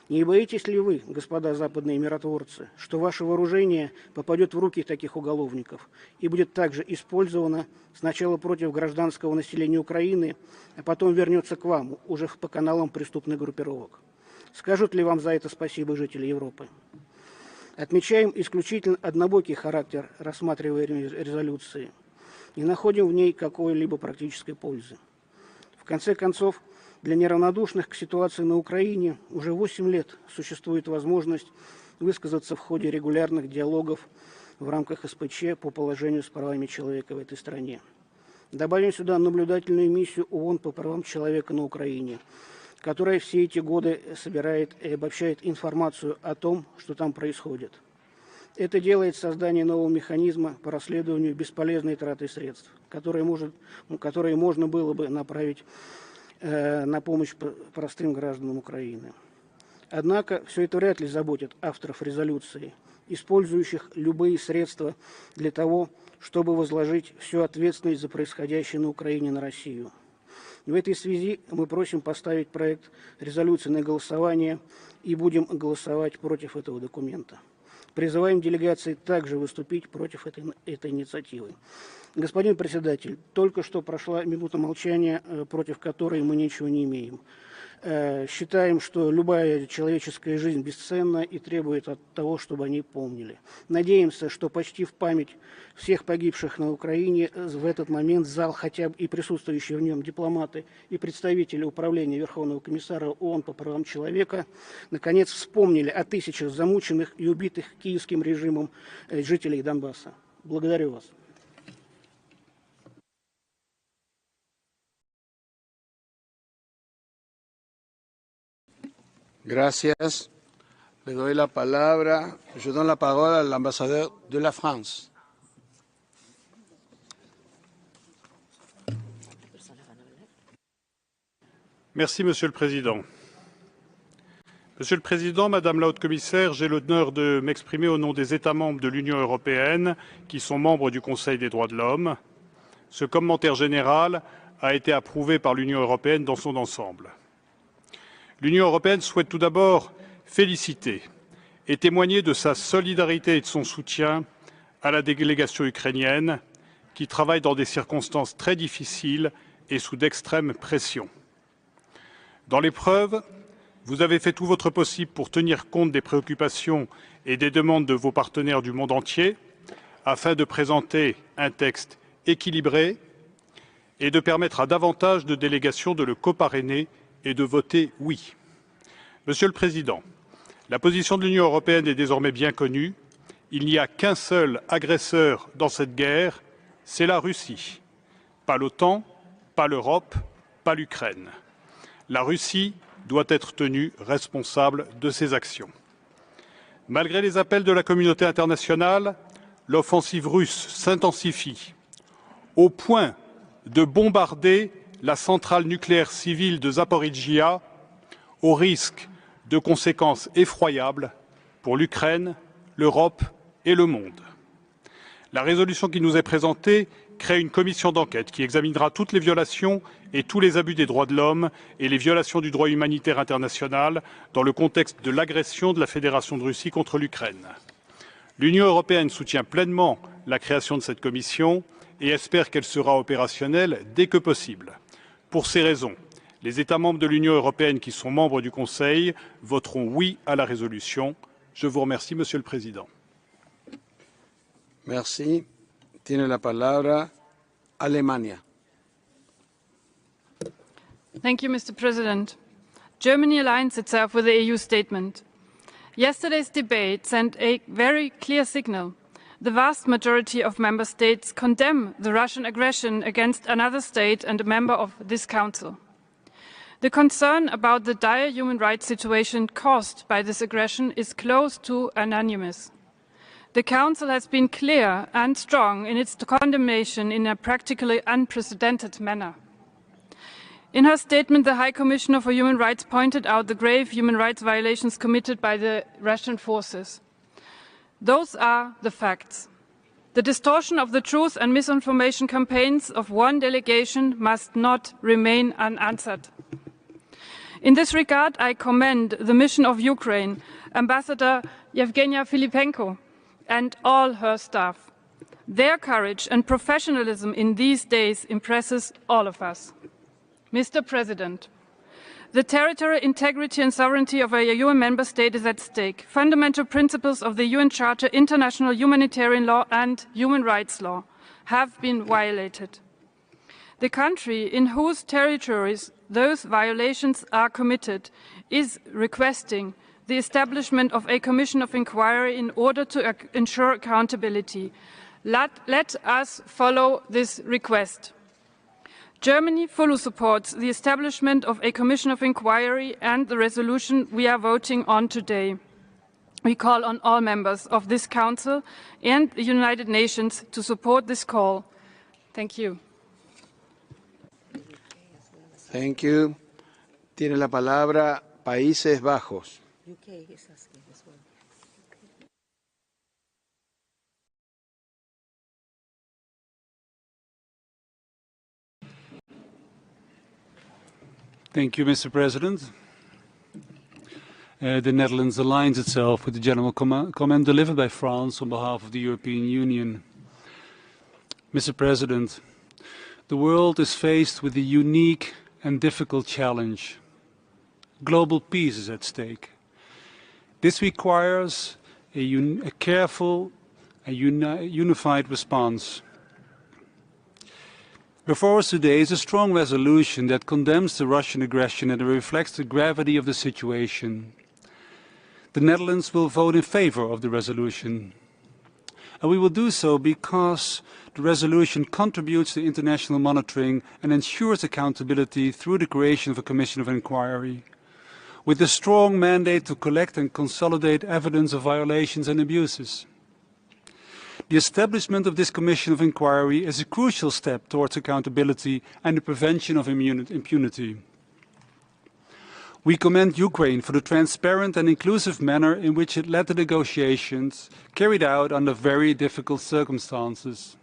Speaker 3: Не боитесь ли вы, господа западные миротворцы, что ваше вооружение попадет в руки таких уголовников и будет также использовано сначала против гражданского населения Украины, а потом вернется к вам, уже по каналам преступных группировок? Скажут ли вам за это спасибо жители Европы? Отмечаем исключительно однобокий характер рассматриваемой резолюции. Не находим в ней какой-либо практической пользы. В конце концов, для неравнодушных к ситуации на Украине уже 8 лет существует возможность высказаться в ходе регулярных диалогов в рамках СПЧ по положению с правами человека в этой стране. Добавим сюда наблюдательную миссию ООН по правам человека на Украине, которая все эти годы собирает и обобщает информацию о том, что там происходит. Это делает создание нового механизма по расследованию бесполезной траты средств, которые можно было бы направить на помощь простым гражданам Украины. Однако все это вряд ли заботит авторов резолюции, использующих любые средства для того, чтобы возложить всю ответственность за происходящее на Украине на Россию. В этой связи мы просим поставить проект резолюции на голосование и будем голосовать против этого документа. Призываем делегации также выступить против этой инициативы. Господин председатель, только что прошла минута молчания, против которой мы ничего не имеем. Считаем, что любая человеческая жизнь бесценна и требует от того, чтобы они помнили. Надеемся, что почти в память всех погибших на Украине в этот момент зал, хотя бы и присутствующие в нем дипломаты и представители Управления Верховного комиссара ООН по правам человека, наконец вспомнили о тысячах замученных и убитых киевским режимом жителей Донбасса. Благодарю вас.
Speaker 2: Gracias. Le doy la palabra. Je donne la parole à l'ambassadeur de la France.
Speaker 4: Merci, Monsieur le Président. Monsieur le Président, Madame la Haute-Commissaire, j'ai l'honneur de m'exprimer au nom des États membres de l'Union européenne qui sont membres du Conseil des droits de l'homme. Ce commentaire général a été approuvé par l'Union européenne dans son ensemble. L'Union européenne souhaite tout d'abord féliciter et témoigner de sa solidarité et de son soutien à la délégation ukrainienne qui travaille dans des circonstances très difficiles et sous d'extrêmes pressions. Dans l'épreuve, vous avez fait tout votre possible pour tenir compte des préoccupations et des demandes de vos partenaires du monde entier afin de présenter un texte équilibré et de permettre à davantage de délégations de le coparrainer et de voter oui. Monsieur le Président, la position de l'Union européenne est désormais bien connue. Il n'y a qu'un seul agresseur dans cette guerre, c'est la Russie. Pas l'OTAN, pas l'Europe, pas l'Ukraine. La Russie doit être tenue responsable de ses actions. Malgré les appels de la communauté internationale, l'offensive russe s'intensifie au point de bombarder la centrale nucléaire civile de Zaporijia au risque de conséquences effroyables pour l'Ukraine, l'Europe et le monde. La résolution qui nous est présentée crée une commission d'enquête qui examinera toutes les violations et tous les abus des droits de l'homme et les violations du droit humanitaire international dans le contexte de l'agression de la Fédération de Russie contre l'Ukraine. L'Union européenne soutient pleinement la création de cette commission et espère qu'elle sera opérationnelle dès que possible. Pour ces raisons, les États membres de l'Union européenne qui sont membres du Conseil voteront oui à la résolution. Je vous remercie, Monsieur le Président.
Speaker 2: Merci. Tiene la palabra Alemania.
Speaker 5: Thank you, Mr. President. Germany aligns itself with the EU statement. Yesterday's debate sent a very clear signal. The vast majority of member states condemn the Russian aggression against another state and a member of this council. The concern about the dire human rights situation caused by this aggression is close to unanimous. The Council has been clear and strong in its condemnation in a practically unprecedented manner. In her statement, the High Commissioner for Human Rights pointed out the grave human rights violations committed by the Russian forces. Those are the facts. The distortion of the truth and misinformation campaigns of one delegation must not remain unanswered. In this regard, I commend the mission of Ukraine, Ambassador Yevgenia Filipenko, and all her staff. Their courage and professionalism in these days impresses all of us. Mr. President, the territorial integrity and sovereignty of a UN member state is at stake. Fundamental principles of the UN Charter, international humanitarian law and human rights law have been violated. The country in whose territories those violations are committed is requesting the establishment of a commission of inquiry in order to ensure accountability. Let us follow this request. Germany fully supports the establishment of a commission of inquiry and the resolution we are voting on today. We call on all members of this Council and the United Nations to support this call. Thank you.
Speaker 2: Thank you. Tiene la palabra Países Bajos.
Speaker 23: Thank you, Mr. President. The Netherlands aligns itself with the general comment delivered by France on behalf of the European Union. Mr. President, the world is faced with a unique and difficult challenge. Global peace is at stake. This requires a careful and unified response. Before us today is a strong resolution that condemns the Russian aggression and reflects the gravity of the situation. The Netherlands will vote in favor of the resolution. And we will do so because the resolution contributes to international monitoring and ensures accountability through the creation of a commission of inquiry, with a strong mandate to collect and consolidate evidence of violations and abuses. The establishment of this commission of inquiry is a crucial step towards accountability and the prevention of impunity. We commend Ukraine for the transparent and inclusive manner in which it led the negotiations carried out under very difficult circumstances.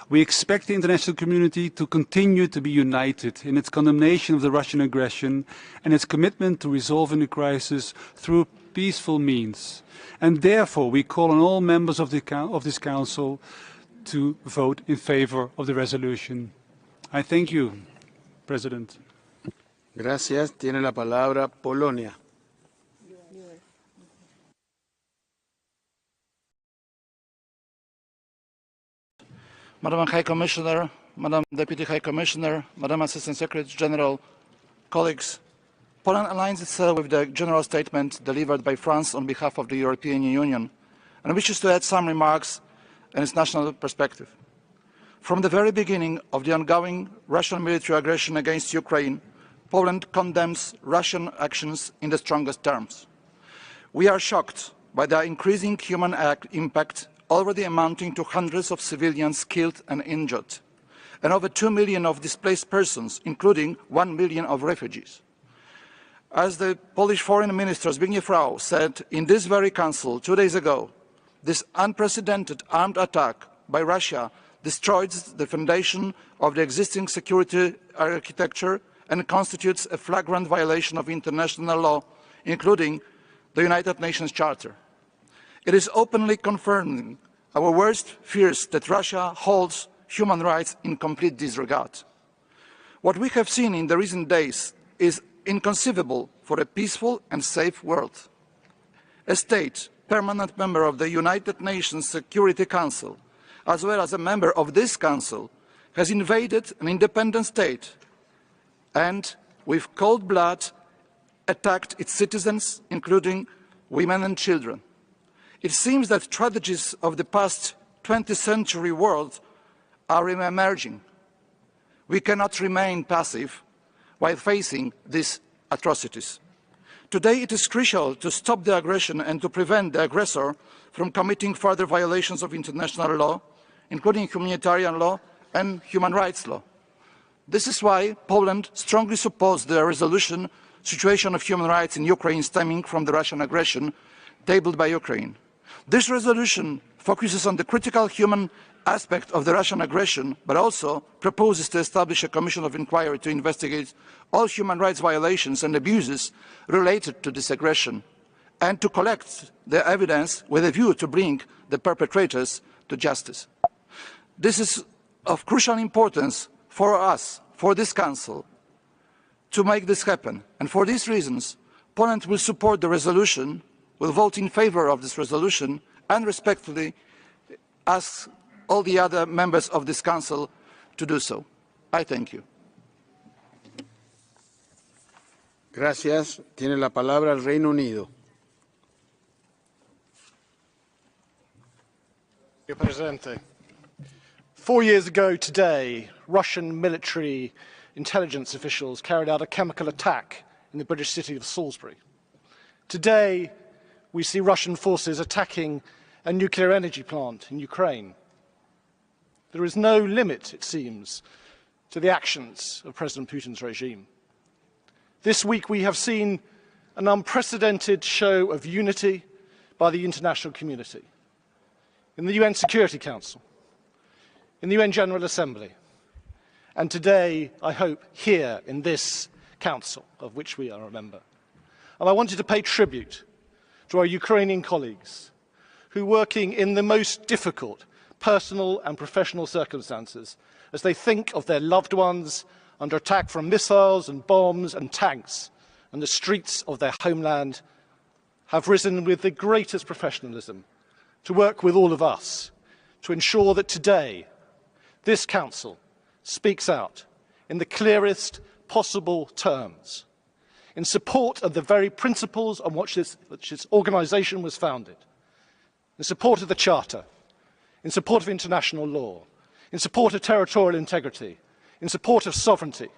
Speaker 23: We expect the international community to continue to be united in its condemnation of the Russian aggression and its commitment to resolving the crisis through peaceful means. And therefore, we call on all members of this Council to vote in favor of the resolution. I thank you, President.
Speaker 2: Gracias. Tiene la palabra Polonia.
Speaker 6: Madam High Commissioner, Madam Deputy High Commissioner, Madam Assistant Secretary General, colleagues, Poland aligns itself with the general statement delivered by France on behalf of the European Union and wishes to add some remarks in its national perspective. From the very beginning of the ongoing Russian military aggression against Ukraine, Poland condemns Russian actions in the strongest terms. We are shocked by the increasing human impact already amounting to hundreds of civilians killed and injured, and over 2 million of displaced persons, including 1 million of refugees. As the Polish Foreign Minister Zbigniew Rau said in this very council 2 days ago, this unprecedented armed attack by Russia destroys the foundation of the existing security architecture and constitutes a flagrant violation of international law, including the United Nations Charter. It is openly confirming our worst fears that Russia holds human rights in complete disregard. What we have seen in the recent days is inconceivable for a peaceful and safe world. A state, permanent member of the United Nations Security Council, as well as a member of this Council, has invaded an independent state and, with cold blood, attacked its citizens, including women and children. It seems that tragedies of the past 20th century world are emerging. We cannot remain passive while facing these atrocities. Today it is crucial to stop the aggression and to prevent the aggressor from committing further violations of international law, including humanitarian law and human rights law. This is why Poland strongly supports the resolution situation of human rights in Ukraine stemming from the Russian aggression tabled by Ukraine. This resolution focuses on the critical human aspect of the Russian aggression, but also proposes to establish a commission of inquiry to investigate all human rights violations and abuses related to this aggression, and to collect the evidence with a view to bring the perpetrators to justice. This is of crucial importance for us, for this Council, to make this happen. And for these reasons, Poland will support the resolution, will vote in favor of this resolution, and respectfully ask all the other members of this Council to do so. I thank you.
Speaker 2: Gracias. Tiene la palabra el Reino Unido.
Speaker 7: Mr. President, 4 years ago today, Russian military intelligence officials carried out a chemical attack in the British city of Salisbury. Today, we see Russian forces attacking a nuclear energy plant in Ukraine. There is no limit, it seems, to the actions of President Putin's regime. This week we have seen an unprecedented show of unity by the international community. In the UN Security Council, in the UN General Assembly, and today, I hope, here in this Council, of which we are a member. And I wanted to pay tribute to our Ukrainian colleagues who, working in the most difficult personal and professional circumstances, as they think of their loved ones under attack from missiles and bombs and tanks and the streets of their homeland, have risen with the greatest professionalism to work with all of us to ensure that today this Council speaks out in the clearest possible terms in support of the very principles on which this organisation was founded, in support of the Charter, in support of international law, in support of territorial integrity, in support of sovereignty,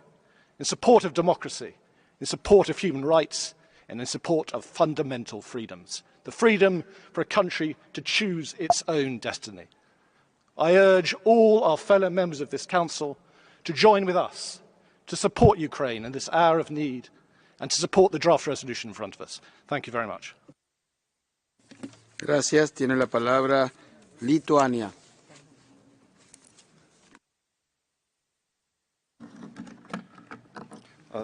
Speaker 7: in support of democracy, in support of human rights, and in support of fundamental freedoms, the freedom for a country to choose its own destiny. I urge all our fellow members of this Council to join with us to support Ukraine in this hour of need and to support the draft resolution in front of us. Thank you very much.
Speaker 2: Gracias. Tiene la palabra Lituania.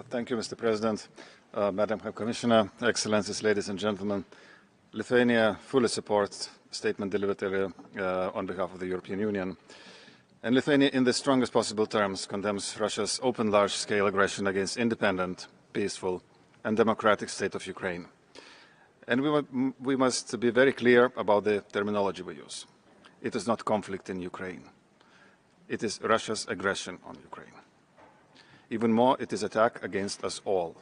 Speaker 8: Thank you, Mr. President, Madam High Commissioner, Excellencies, ladies and gentlemen. Lithuania fully supports the statement delivered earlier on behalf of the European Union. And Lithuania, in the strongest possible terms, condemns Russia's open, large-scale aggression against independent, peaceful, and democratic state of Ukraine. And we must be very clear about the terminology we use. It is not conflict in Ukraine. It is Russia's aggression on Ukraine. Even more, it is attack against us all,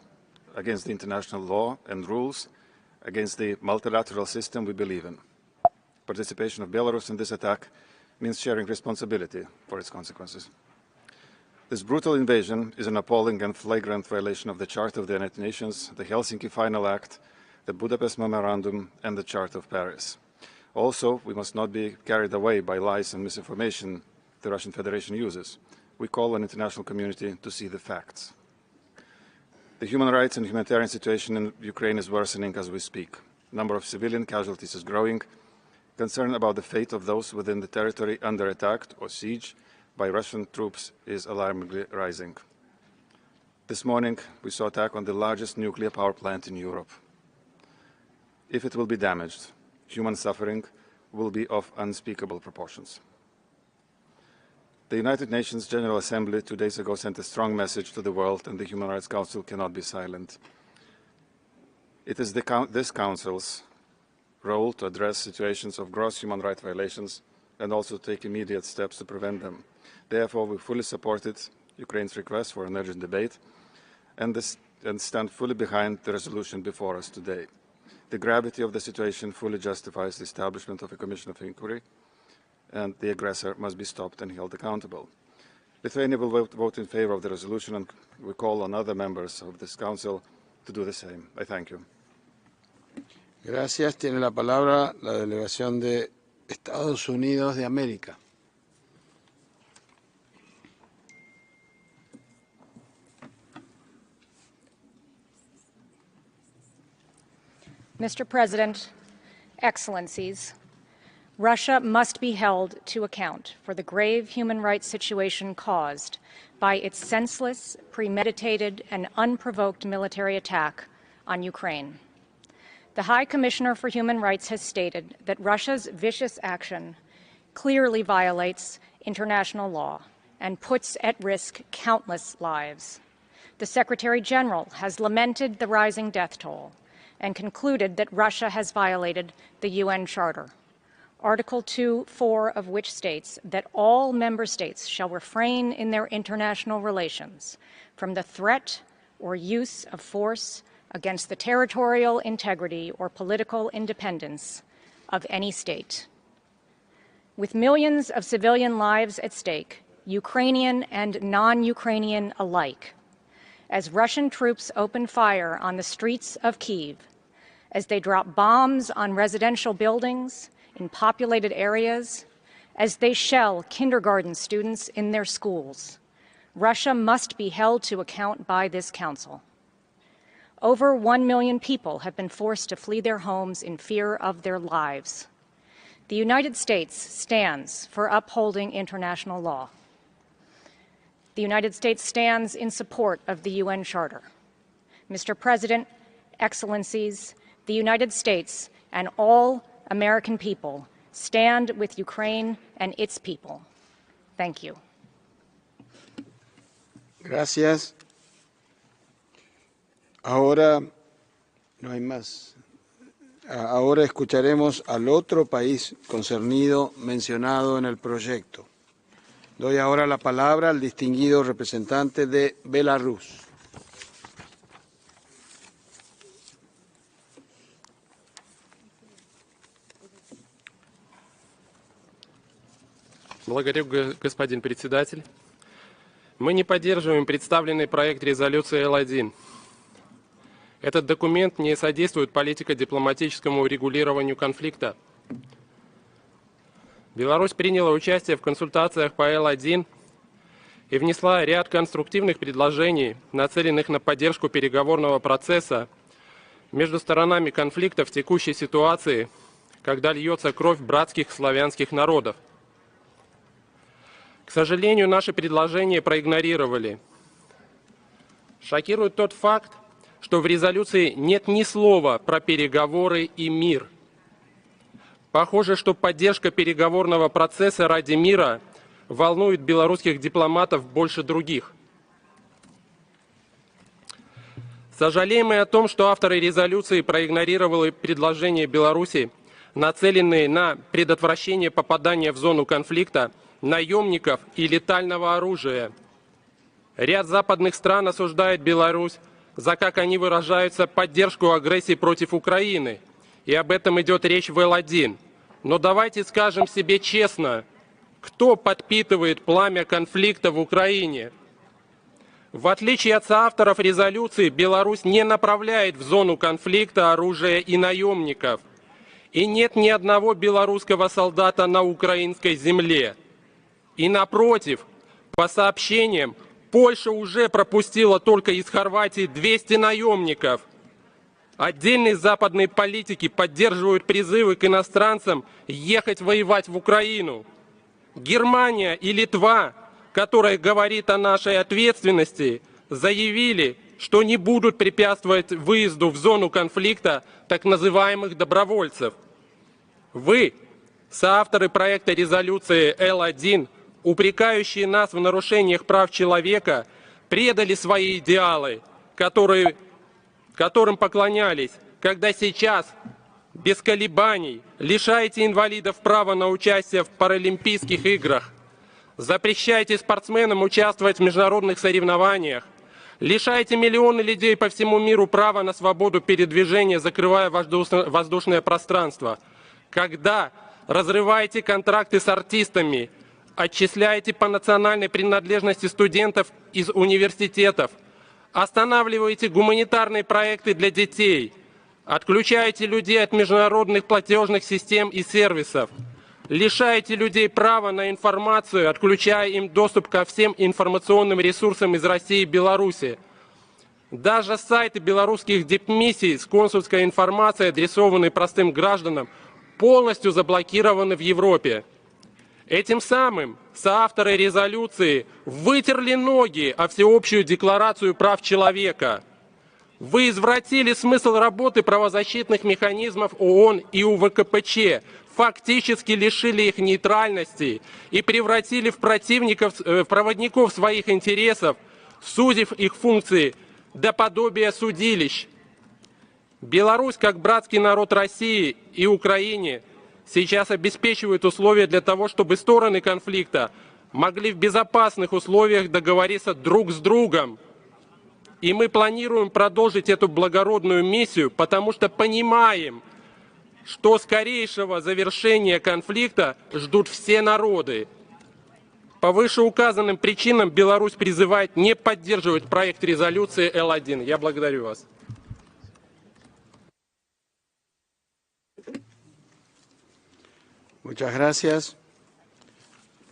Speaker 8: against the international law and rules, against the multilateral system we believe in. Participation of Belarus in this attack means sharing responsibility for its consequences. This brutal invasion is an appalling and flagrant violation of the Charter of the United Nations, the Helsinki Final Act, the Budapest Memorandum, and the Charter of Paris. Also, we must not be carried away by lies and misinformation the Russian Federation uses. We call on the international community to see the facts. The human rights and humanitarian situation in Ukraine is worsening as we speak. The number of civilian casualties is growing. Concern about the fate of those within the territory under attack or siege by Russian troops is alarmingly rising. This morning, we saw attack on the largest nuclear power plant in Europe. If it will be damaged, human suffering will be of unspeakable proportions. The United Nations General Assembly 2 days ago sent a strong message to the world, and the Human Rights Council cannot be silent. It is this Council's role to address situations of gross human rights violations and also take immediate steps to prevent them. Therefore, we fully supported Ukraine's request for an urgent debate and stand fully behind the resolution before us today. The gravity of the situation fully justifies the establishment of a commission of inquiry, and the aggressor must be stopped and held accountable. Lithuania will vote in favor of the resolution, and we call on other members of this Council to do the same. I thank you.
Speaker 2: Gracias. Tiene la palabra la delegación de Estados Unidos de América.
Speaker 9: Mr. President, Excellencies, Russia must be held to account for the grave human rights situation caused by its senseless, premeditated, and unprovoked military attack on Ukraine. The High Commissioner for Human Rights has stated that Russia's vicious action clearly violates international law and puts at risk countless lives. The Secretary General has lamented the rising death toll and concluded that Russia has violated the UN Charter, Article 2(4) of which states that all member states shall refrain in their international relations from the threat or use of force against the territorial integrity or political independence of any state. With millions of civilian lives at stake, Ukrainian and non-Ukrainian alike, as Russian troops open fire on the streets of Kyiv, as they drop bombs on residential buildings in populated areas, as they shell kindergarten students in their schools, Russia must be held to account by this Council. Over 1 million people have been forced to flee their homes in fear of their lives. The United States stands for upholding international law. The United States stands in support of the UN Charter. Mr. President, Excellencies, the United States and all American people stand with Ukraine and its people. Thank you.
Speaker 2: Gracias. Ahora no hay más. Ahora escucharemos al otro país concernido mencionado en el proyecto. Doy ahora la palabra al distinguido representante de Belarus.
Speaker 10: Благодарю, господин председатель. Мы не поддерживаем представленный проект резолюции Л1. Этот документ не содействует политико-дипломатическому урегулированию конфликта. Беларусь приняла участие в консультациях по Л1 и внесла ряд конструктивных предложений, нацеленных на поддержку переговорного процесса между сторонами конфликта в текущей ситуации, когда льется кровь братских славянских народов. К сожалению, наши предложения проигнорировали. Шокирует тот факт, что в резолюции нет ни слова про переговоры и мир. Похоже, что поддержка переговорного процесса ради мира волнует белорусских дипломатов больше других. Сожалеем мы о том, что авторы резолюции проигнорировали предложения Беларуси, нацеленные на предотвращение попадания в зону конфликта наемников и летального оружия. Ряд западных стран осуждает Беларусь за, как они выражаются, поддержку агрессии против Украины. И об этом идет речь в Л1. Но давайте скажем себе честно, кто подпитывает пламя конфликта в Украине? В отличие от соавторов резолюции, Беларусь не направляет в зону конфликта оружие и наемников. И нет ни одного белорусского солдата на украинской земле. И напротив, по сообщениям, Польша уже пропустила только из Хорватии 200 наемников. Отдельные западные политики поддерживают призывы к иностранцам ехать воевать в Украину. Германия и Литва, которая говорит о нашей ответственности, заявили, что не будут препятствовать выезду в зону конфликта так называемых добровольцев. Вы, соавторы проекта резолюции Л1, упрекающие нас в нарушениях прав человека, предали свои идеалы, которым поклонялись, когда сейчас без колебаний лишаете инвалидов права на участие в Паралимпийских играх, запрещаете спортсменам участвовать в международных соревнованиях, лишаете миллионы людей по всему миру права на свободу передвижения, закрывая воздушное пространство, когда разрываете контракты с артистами, отчисляете по национальной принадлежности студентов из университетов, останавливаете гуманитарные проекты для детей, отключаете людей от международных платежных систем и сервисов, лишаете людей права на информацию, отключая им доступ ко всем информационным ресурсам из России и Беларуси. Даже сайты белорусских дипмиссий с консульской информацией, адресованной простым гражданам, полностью заблокированы в Европе. Этим самым соавторы резолюции вытерли ноги о всеобщую декларацию прав человека. Вы извратили смысл работы правозащитных механизмов ООН и УВКПЧ, фактически лишили их нейтральности и превратили в проводников своих интересов, сузив их функции до подобия судилищ. Беларусь, как братский народ России и Украине, сейчас обеспечивают условия для того, чтобы стороны конфликта могли в безопасных условиях договориться друг с другом. И мы планируем продолжить эту благородную миссию, потому что понимаем, что скорейшего завершения конфликта ждут все народы. По вышеуказанным причинам Беларусь призывает не поддерживать проект резолюции Л1. Я благодарю вас.
Speaker 2: Muchas gracias.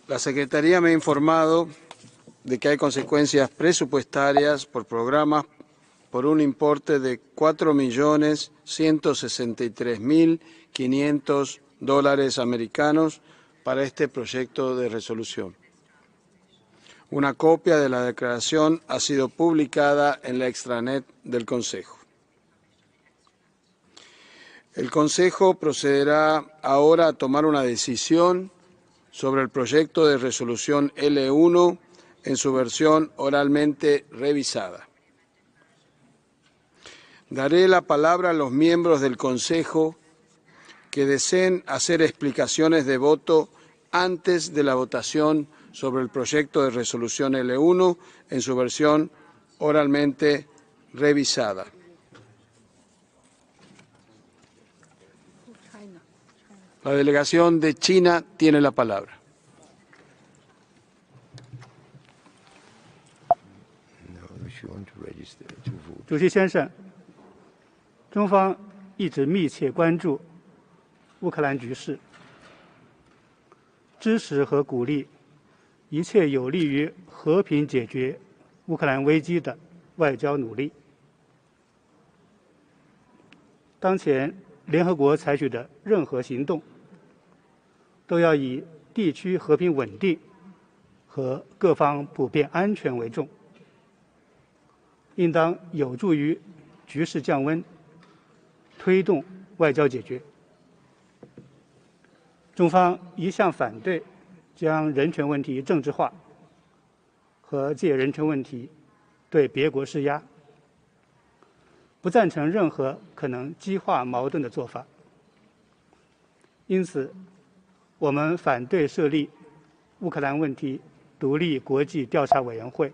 Speaker 2: La Secretaría me ha informado de que hay consecuencias presupuestarias por programas por un importe de $4.163.500 americanos para este proyecto de resolución. Una copia de la declaración ha sido publicada en la extranet del Consejo. El Consejo procederá ahora a tomar una decisión sobre el proyecto de resolución L1 en su versión oralmente revisada. Daré la palabra a los miembros del Consejo que deseen hacer explicaciones de voto antes de la votación sobre el proyecto de resolución L1 en su versión oralmente revisada. La delegación de China tiene la palabra.
Speaker 11: 主席先生，中方一直密切关注乌克兰局势，支持和鼓励一切有利于和平解决乌克兰危机的外交努力。当前联合国采取的任何行动，都要以地区和平稳定和各方普遍安全为重，应当有助于局势降温，推动外交解决。中方一向反对将人权问题政治化和借人权问题对别国施压，不赞成任何可能激化矛盾的做法。因此，我们反对设立乌克兰问题独立国际调查委员会。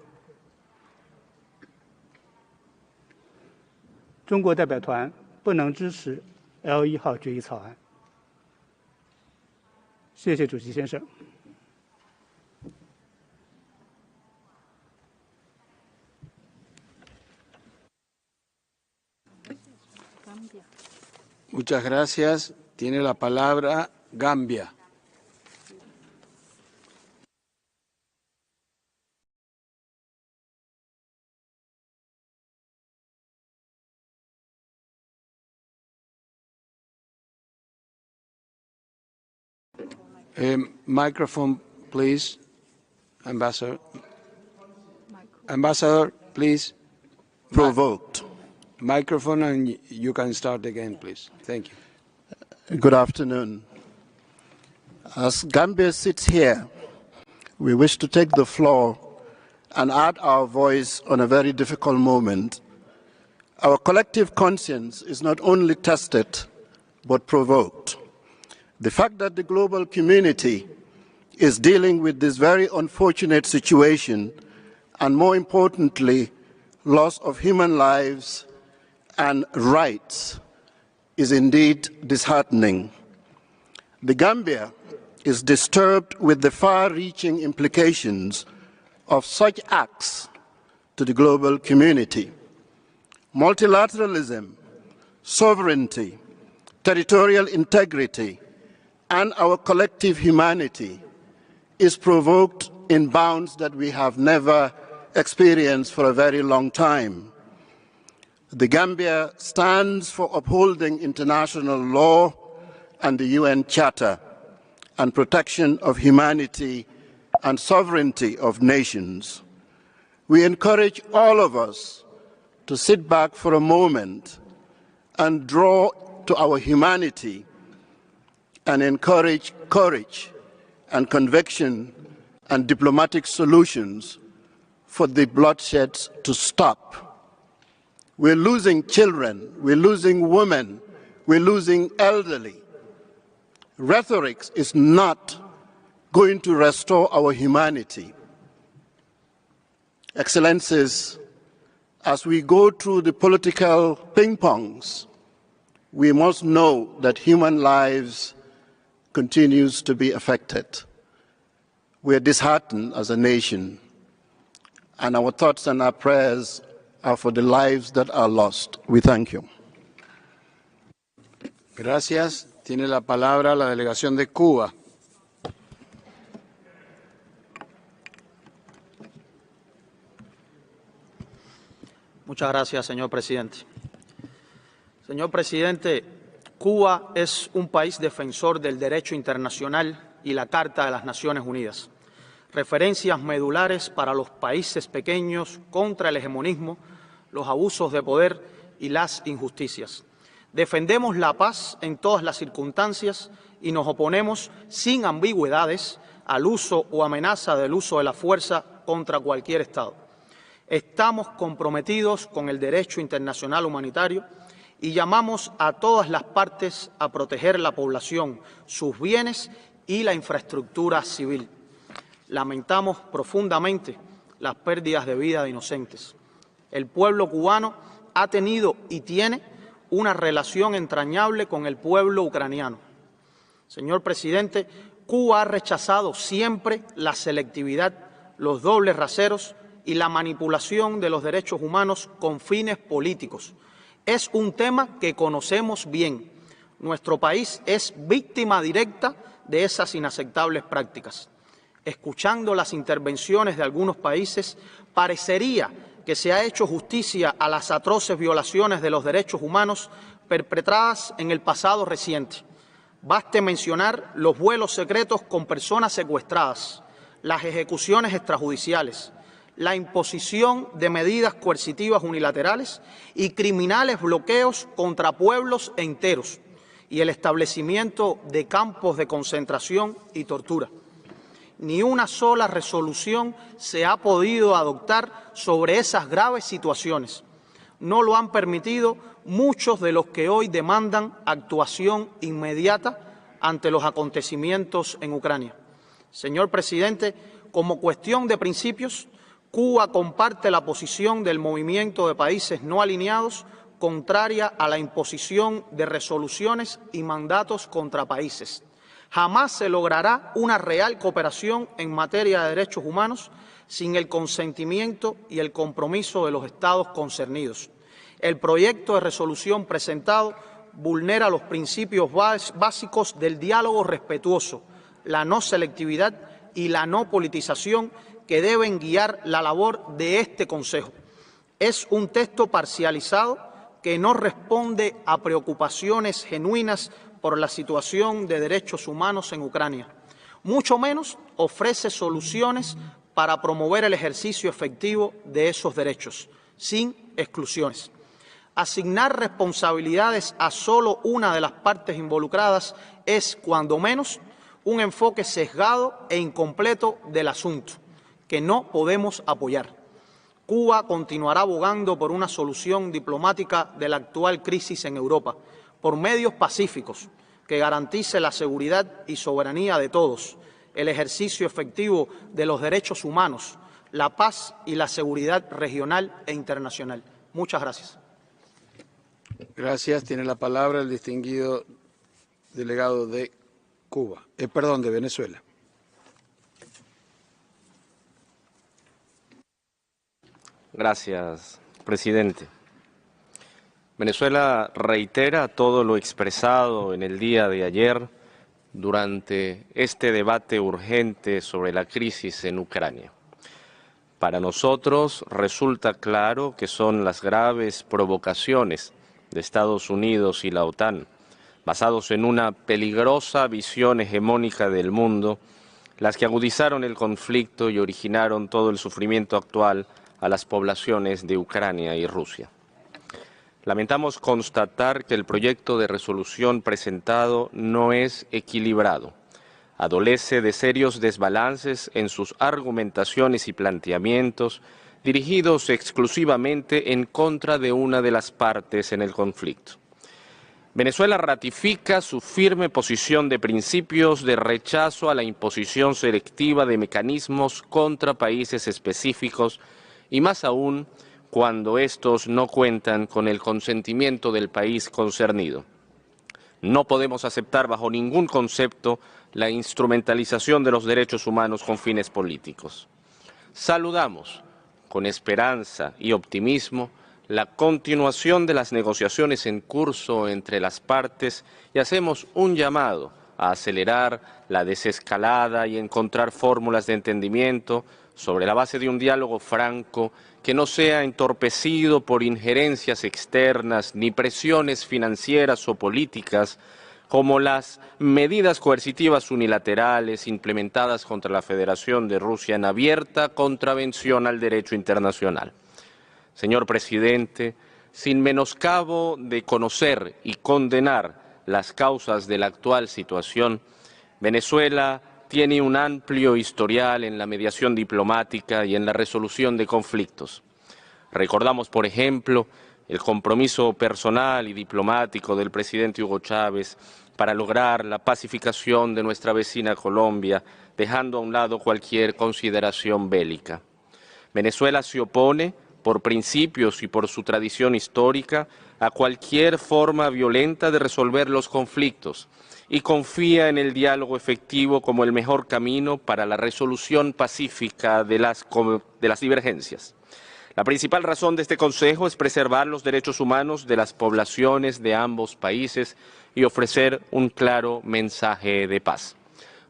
Speaker 11: 中国代表团不能支持 L1号决议草案。谢谢主席先生。
Speaker 2: Muchas gracias. Tiene la palabra Gambia. Microphone, please. Ambassador. Ambassador, please.
Speaker 12: Provoked.
Speaker 2: Microphone, and you can start again, please. Thank you.
Speaker 12: Good afternoon. As Gambia sits here, we wish to take the floor and add our voice on a very difficult moment. Our collective conscience is not only tested, but provoked. The fact that the global community is dealing with this very unfortunate situation, and more importantly, loss of human lives and rights, is indeed disheartening. The Gambia is disturbed with the far-reaching implications of such acts to the global community. Multilateralism, sovereignty, territorial integrity, and our collective humanity is provoked in bounds that we have never experienced for a very long time. The Gambia stands for upholding international law and the UN Charter and protection of humanity and sovereignty of nations. We encourage all of us to sit back for a moment and draw to our humanity and encourage courage and conviction and diplomatic solutions for the bloodshed to stop. We're losing children, we're losing women, we're losing elderly. Rhetoric is not going to restore our humanity. Excellencies, as we go through the political ping-pongs, we must know that human lives continues to be affected. We are disheartened as a nation, and our thoughts and our prayers are for the lives that are lost. We thank you.
Speaker 2: Gracias. Tiene la palabra la delegación de Cuba.
Speaker 13: Muchas gracias, señor presidente. Señor presidente, Cuba es un país defensor del derecho internacional y la Carta de las Naciones Unidas, referencias medulares para los países pequeños contra el hegemonismo, los abusos de poder y las injusticias. Defendemos la paz en todas las circunstancias y nos oponemos sin ambigüedades al uso o amenaza del uso de la fuerza contra cualquier Estado. Estamos comprometidos con el derecho internacional humanitario y llamamos a todas las partes a proteger la población, sus bienes y la infraestructura civil. Lamentamos profundamente las pérdidas de vida de inocentes. El pueblo cubano ha tenido y tiene una relación entrañable con el pueblo ucraniano. Señor presidente, Cuba ha rechazado siempre la selectividad, los dobles raseros y la manipulación de los derechos humanos con fines políticos. Es un tema que conocemos bien. Nuestro país es víctima directa de esas inaceptables prácticas. Escuchando las intervenciones de algunos países, parecería que se ha hecho justicia a las atroces violaciones de los derechos humanos perpetradas en el pasado reciente. Baste mencionar los vuelos secretos con personas secuestradas, las ejecuciones extrajudiciales, la imposición de medidas coercitivas unilaterales y criminales bloqueos contra pueblos enteros y el establecimiento de campos de concentración y tortura. Ni una sola resolución se ha podido adoptar sobre esas graves situaciones. No lo han permitido muchos de los que hoy demandan actuación inmediata ante los acontecimientos en Ucrania. Señor presidente, como cuestión de principios, Cuba comparte la posición del movimiento de países no alineados contraria a la imposición de resoluciones y mandatos contra países. Jamás se logrará una real cooperación en materia de derechos humanos sin el consentimiento y el compromiso de los Estados concernidos. El proyecto de resolución presentado vulnera los principios básicos del diálogo respetuoso, la no selectividad y la no politización que deben guiar la labor de este Consejo. Es un texto parcializado que no responde a preocupaciones genuinas por la situación de derechos humanos en Ucrania. Mucho menos ofrece soluciones para promover el ejercicio efectivo de esos derechos, sin exclusiones. Asignar responsabilidades a solo una de las partes involucradas es, cuando menos, un enfoque sesgado e incompleto del asunto, que no podemos apoyar. Cuba continuará abogando por una solución diplomática de la actual crisis en Europa, por medios pacíficos, que garantice la seguridad y soberanía de todos, el ejercicio efectivo de los derechos humanos, la paz y la seguridad regional e internacional. Muchas gracias.
Speaker 2: Gracias. Tiene la palabra el distinguido delegado de Cuba, de Venezuela.
Speaker 14: Gracias, presidente. Venezuela reitera todo lo expresado en el día de ayer durante este debate urgente sobre la crisis en Ucrania. Para nosotros resulta claro que son las graves provocaciones de Estados Unidos y la OTAN, basados en una peligrosa visión hegemónica del mundo, las que agudizaron el conflicto y originaron todo el sufrimiento actual a las poblaciones de Ucrania y Rusia. Lamentamos constatar que el proyecto de resolución presentado no es equilibrado. Adolece de serios desbalances en sus argumentaciones y planteamientos dirigidos exclusivamente en contra de una de las partes en el conflicto. Venezuela ratifica su firme posición de principios de rechazo a la imposición selectiva de mecanismos contra países específicos y más aún cuando estos no cuentan con el consentimiento del país concernido. No podemos aceptar bajo ningún concepto la instrumentalización de los derechos humanos con fines políticos. Saludamos con esperanza y optimismo la continuación de las negociaciones en curso entre las partes y hacemos un llamado a acelerar la desescalada y encontrar fórmulas de entendimiento sobre la base de un diálogo franco que no sea entorpecido por injerencias externas ni presiones financieras o políticas como las medidas coercitivas unilaterales implementadas contra la Federación de Rusia en abierta contravención al derecho internacional. Señor presidente, sin menoscabo de conocer y condenar las causas de la actual situación, Venezuela tiene un amplio historial en la mediación diplomática y en la resolución de conflictos. Recordamos, por ejemplo, el compromiso personal y diplomático del presidente Hugo Chávez para lograr la pacificación de nuestra vecina Colombia, dejando a un lado cualquier consideración bélica. Venezuela se opone, por principios y por su tradición histórica, a cualquier forma violenta de resolver los conflictos y confía en el diálogo efectivo como el mejor camino para la resolución pacífica de las divergencias. La principal razón de este Consejo es preservar los derechos humanos de las poblaciones de ambos países y ofrecer un claro mensaje de paz.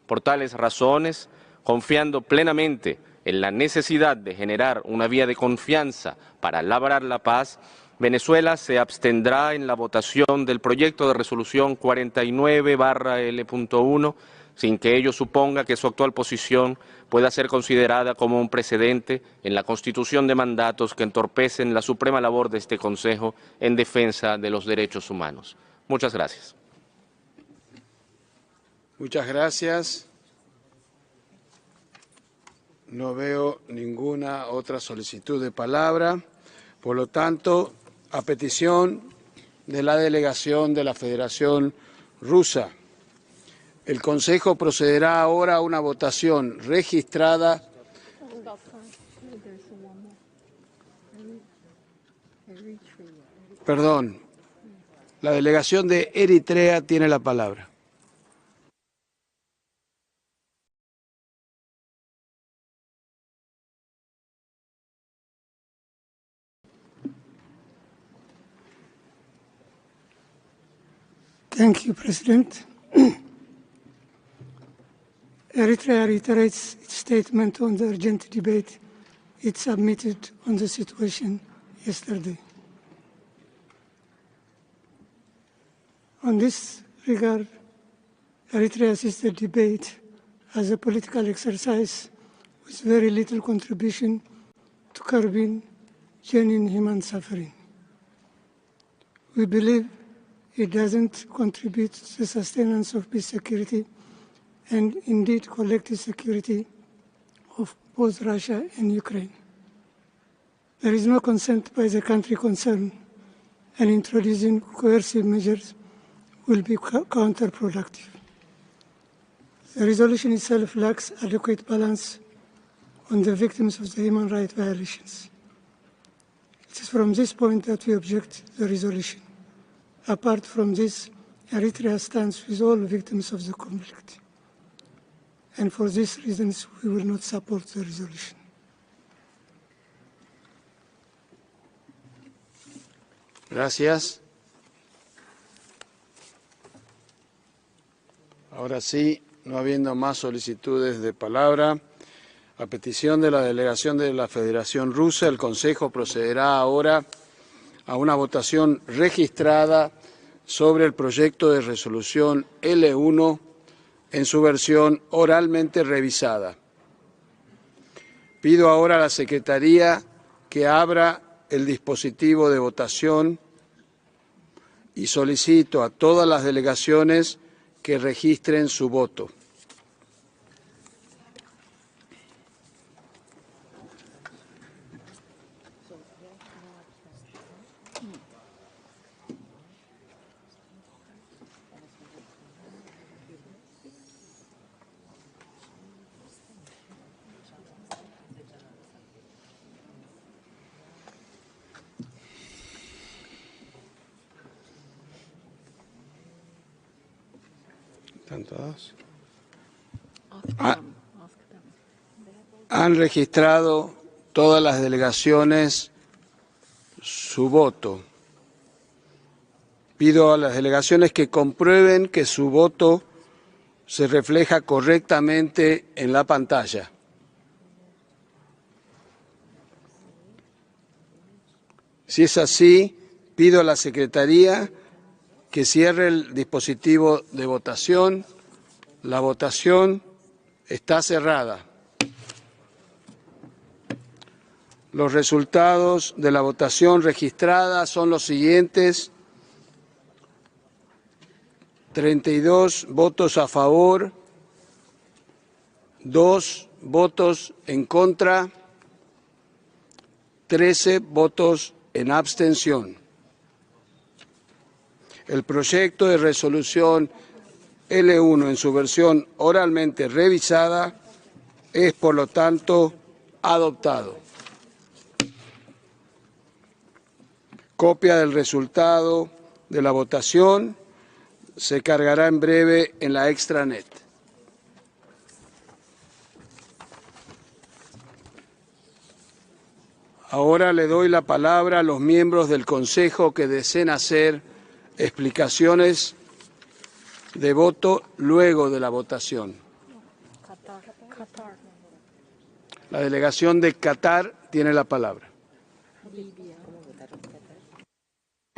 Speaker 14: Por tales razones, Confiando plenamente en la necesidad de generar una vía de confianza para labrar la paz, Venezuela se abstendrá en la votación del proyecto de resolución 49/L.1, sin que ello suponga que su actual posición pueda ser considerada como un precedente en la constitución de mandatos que entorpecen la suprema labor de este Consejo en defensa de los derechos humanos. Muchas gracias.
Speaker 2: Muchas gracias. No veo ninguna otra solicitud de palabra. Por lo tanto, a petición de la delegación de la Federación Rusa, el Consejo procederá ahora a una votación registrada. Perdón, la delegación de Eritrea tiene la palabra.
Speaker 15: Thank you, President. Eritrea reiterates its statement on the urgent debate it submitted on the situation yesterday. On this regard, Eritrea sees the debate as a political exercise with very little contribution to curbing genuine human suffering. We believe it doesn't contribute to the sustenance of peace, security, and indeed collective security of both Russia and Ukraine. There is no consent by the country concerned, and introducing coercive measures will be counterproductive. The resolution itself lacks adequate balance on the victims of the human rights violations. It is from this point that we object to the resolution. Apart from this, Eritrea stands with all victims of the conflict. And for these reasons, we will not support the resolution.
Speaker 2: Gracias. Ahora sí, no habiendo más solicitudes de palabra, a petición de la delegación de la Federación Rusa, el Consejo procederá ahora a una votación registrada sobre el proyecto de resolución L1 en su versión oralmente revisada. Pido ahora a la Secretaría que abra el dispositivo de votación y solicito a todas las delegaciones que registren su voto. ¿Están todos? Han registrado todas las delegaciones su voto. Pido a las delegaciones que comprueben que su voto se refleja correctamente en la pantalla. Si es así, pido a la Secretaría que cierre el dispositivo de votación. La votación está cerrada. Los resultados de la votación registrada son los siguientes: 32 votos a favor, 2 votos en contra, 13 votos en abstención. El proyecto de resolución L1 en su versión oralmente revisada es, por lo tanto, adoptado. Copia del resultado de la votación se cargará en breve en la extranet. Ahora le doy la palabra a los miembros del Consejo que deseen hacer explicaciones de voto luego de la votación. La delegación de Qatar tiene la palabra.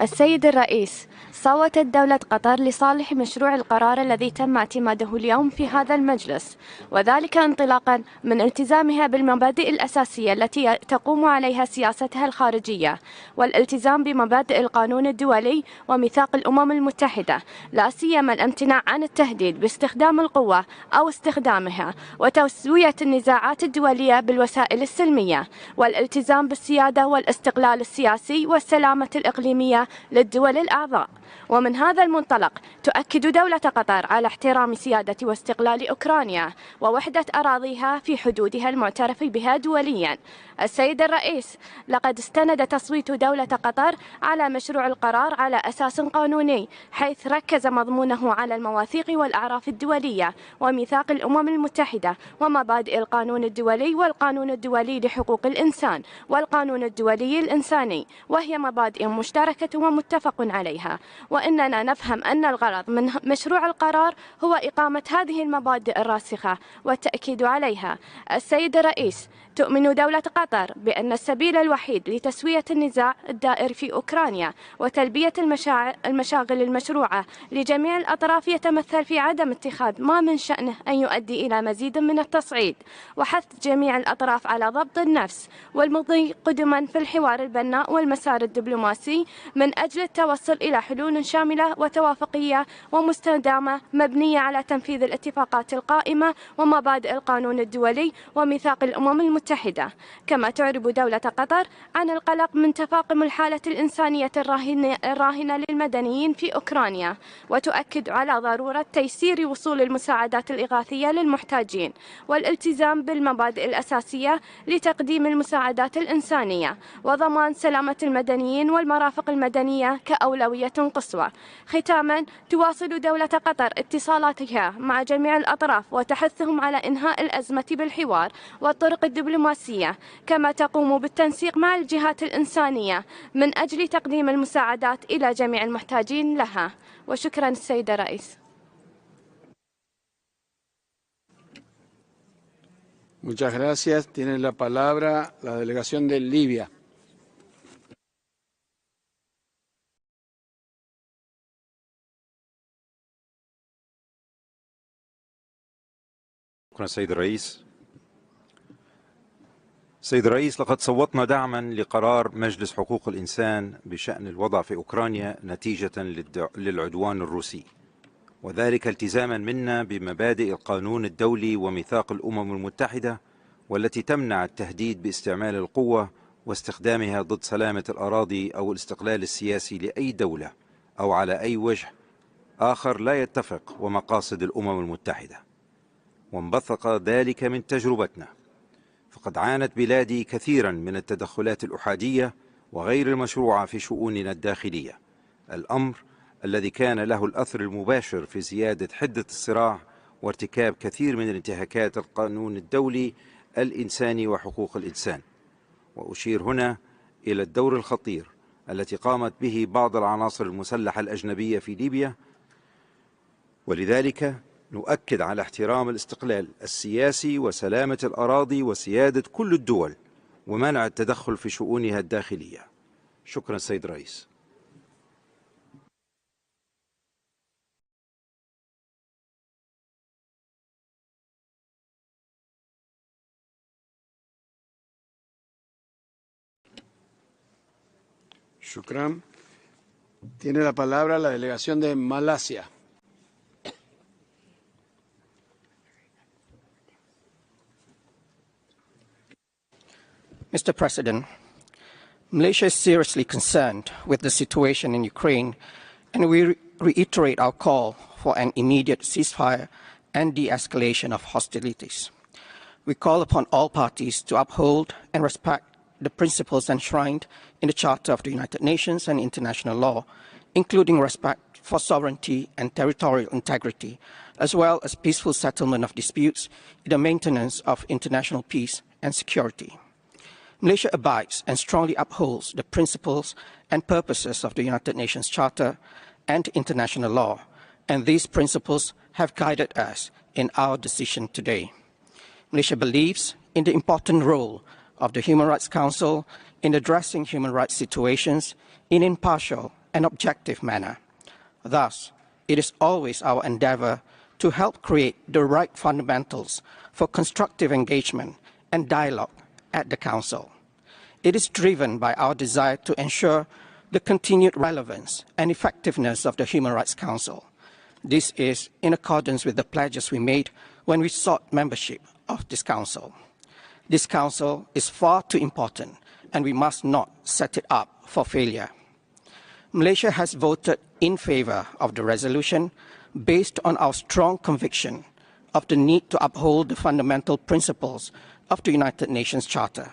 Speaker 16: السيد الرئيس، صوتت دولة قطر لصالح مشروع القرار الذي تم اعتماده اليوم في هذا المجلس، وذلك انطلاقا من التزامها بالمبادئ الأساسية التي تقوم عليها سياستها الخارجية، والالتزام بمبادئ القانون الدولي وميثاق الأمم المتحدة، لا سيما الامتناع عن التهديد باستخدام القوة أو استخدامها، وتسوية النزاعات الدولية بالوسائل السلمية، والالتزام بالسيادة والاستقلال السياسي والسلامة الإقليمية للدول الأعضاء. ومن هذا المنطلق تؤكد دولة قطر على احترام سيادة واستقلال أوكرانيا ووحدة أراضيها في حدودها المعترف بها دوليا. السيد الرئيس، لقد استند تصويت دولة قطر على مشروع القرار على أساس قانوني، حيث ركز مضمونه على المواثيق والأعراف الدولية وميثاق الأمم المتحدة ومبادئ القانون الدولي والقانون الدولي لحقوق الإنسان والقانون الدولي الإنساني، وهي مبادئ مشتركة ومتفق عليها. وإننا نفهم أن الغرض من مشروع القرار هو إقامة هذه المبادئ الراسخة والتأكيد عليها. السيد الرئيس، تؤمن دولة قطر بأن السبيل الوحيد لتسوية النزاع الدائر في أوكرانيا وتلبية المشاغل المشروعة لجميع الأطراف يتمثل في عدم اتخاذ ما من شأنه أن يؤدي إلى مزيد من التصعيد، وحث جميع الأطراف على ضبط النفس والمضي قدما في الحوار البناء والمسار الدبلوماسي من أجل التوصل إلى حلول شاملة وتوافقية ومستدامة مبنية على تنفيذ الاتفاقات القائمة ومبادئ القانون الدولي وميثاق الأمم المتحدة. كما تعرب دولة قطر عن القلق من تفاقم الحالة الإنسانية الراهنة للمدنيين في أوكرانيا، وتؤكد على ضرورة تيسير وصول المساعدات الإغاثية للمحتاجين والالتزام بالمبادئ الأساسية لتقديم المساعدات الإنسانية وضمان سلامة المدنيين والمرافق المدنية كأولوية قصوى. ختاما، تواصل دولة قطر اتصالاتها مع جميع الأطراف وتحثهم على إنهاء الأزمة بالحوار والطرق الدبلوماسية، كما تقوم بالتنسيق مع الجهات الإنسانية من أجل تقديم المساعدات إلى جميع المحتاجين لها. وشكرا السيد الرئيس.
Speaker 2: Muchas gracias. Tiene la palabra la delegación de Libia.
Speaker 17: شكرا سيد الرئيس. سيد الرئيس، لقد صوتنا دعما لقرار مجلس حقوق الإنسان بشأن الوضع في أوكرانيا نتيجة للعدوان الروسي، وذلك التزاما منا بمبادئ القانون الدولي وميثاق الأمم المتحدة، والتي تمنع التهديد باستعمال القوة واستخدامها ضد سلامة الأراضي أو الاستقلال السياسي لأي دولة أو على أي وجه آخر لا يتفق ومقاصد الأمم المتحدة. وانبثق ذلك من تجربتنا، فقد عانت بلادي كثيرا من التدخلات الأحادية وغير المشروعة في شؤوننا الداخلية، الأمر الذي كان له الأثر المباشر في زيادة حدة الصراع وارتكاب كثير من انتهاكات القانون الدولي الإنساني وحقوق الإنسان. وأشير هنا إلى الدور الخطير التي قامت به بعض العناصر المسلحة الأجنبية في ليبيا، ولذلك نؤكد على احترام الاستقلال السياسي وسلامة الأراضي وسيادة كل الدول ومنع التدخل في شؤونها الداخلية. شكرا سيد الرئيس.
Speaker 2: Shukran. Tiene la palabra la delegación de Malasia.
Speaker 18: Mr. President, Malaysia is seriously concerned with the situation in Ukraine, and we reiterate our call for an immediate ceasefire and de-escalation of hostilities. We call upon all parties to uphold and respect the principles enshrined in the Charter of the United Nations and international law, including respect for sovereignty and territorial integrity, as well as peaceful settlement of disputes and the maintenance of international peace and security. Malaysia abides and strongly upholds the principles and purposes of the United Nations Charter and international law, and these principles have guided us in our decision today. Malaysia believes in the important role of the Human Rights Council in addressing human rights situations in an impartial and objective manner. Thus, it is always our endeavor to help create the right fundamentals for constructive engagement and dialogue at the Council. It is driven by our desire to ensure the continued relevance and effectiveness of the Human Rights Council. This is in accordance with the pledges we made when we sought membership of this Council. This Council is far too important, and we must not set it up for failure. Malaysia has voted in favor of the resolution based on our strong conviction of the need to uphold the fundamental principles of the United Nations Charter.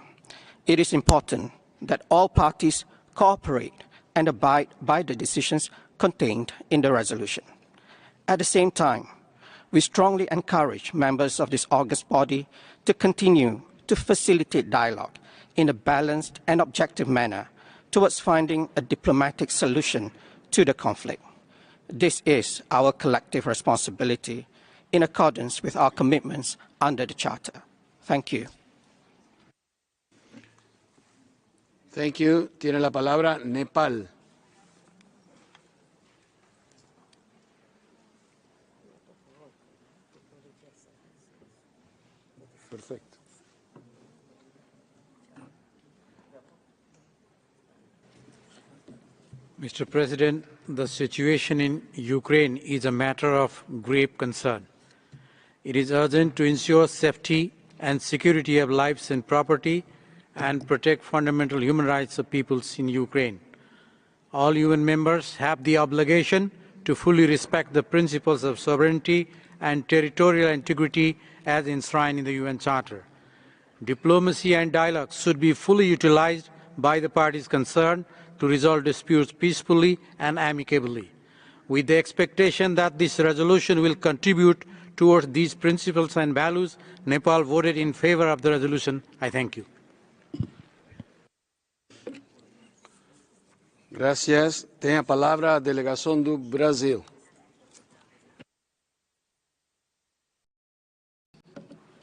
Speaker 18: It is important that all parties cooperate and abide by the decisions contained in the resolution. At the same time, we strongly encourage members of this august body to continue to facilitate dialogue in a balanced and objective manner towards finding a diplomatic solution to the conflict. This is our collective responsibility in accordance with our commitments under the Charter. Thank you.
Speaker 2: Thank you. Tiene la palabra Nepal. Perfecto.
Speaker 19: Mr. President, the situation in Ukraine is a matter of grave concern. It is urgent to ensure safety and security of lives and property and protect fundamental human rights of peoples in Ukraine. All UN members have the obligation to fully respect the principles of sovereignty and territorial integrity as enshrined in the UN Charter. Diplomacy and dialogue should be fully utilized by the parties concerned to resolve disputes peacefully and amicably. With the expectation that this resolution will contribute towards these principles and values, Nepal voted in favor of the resolution. I thank you.
Speaker 2: Gracias. Tem a palavra a delegação do Brasil.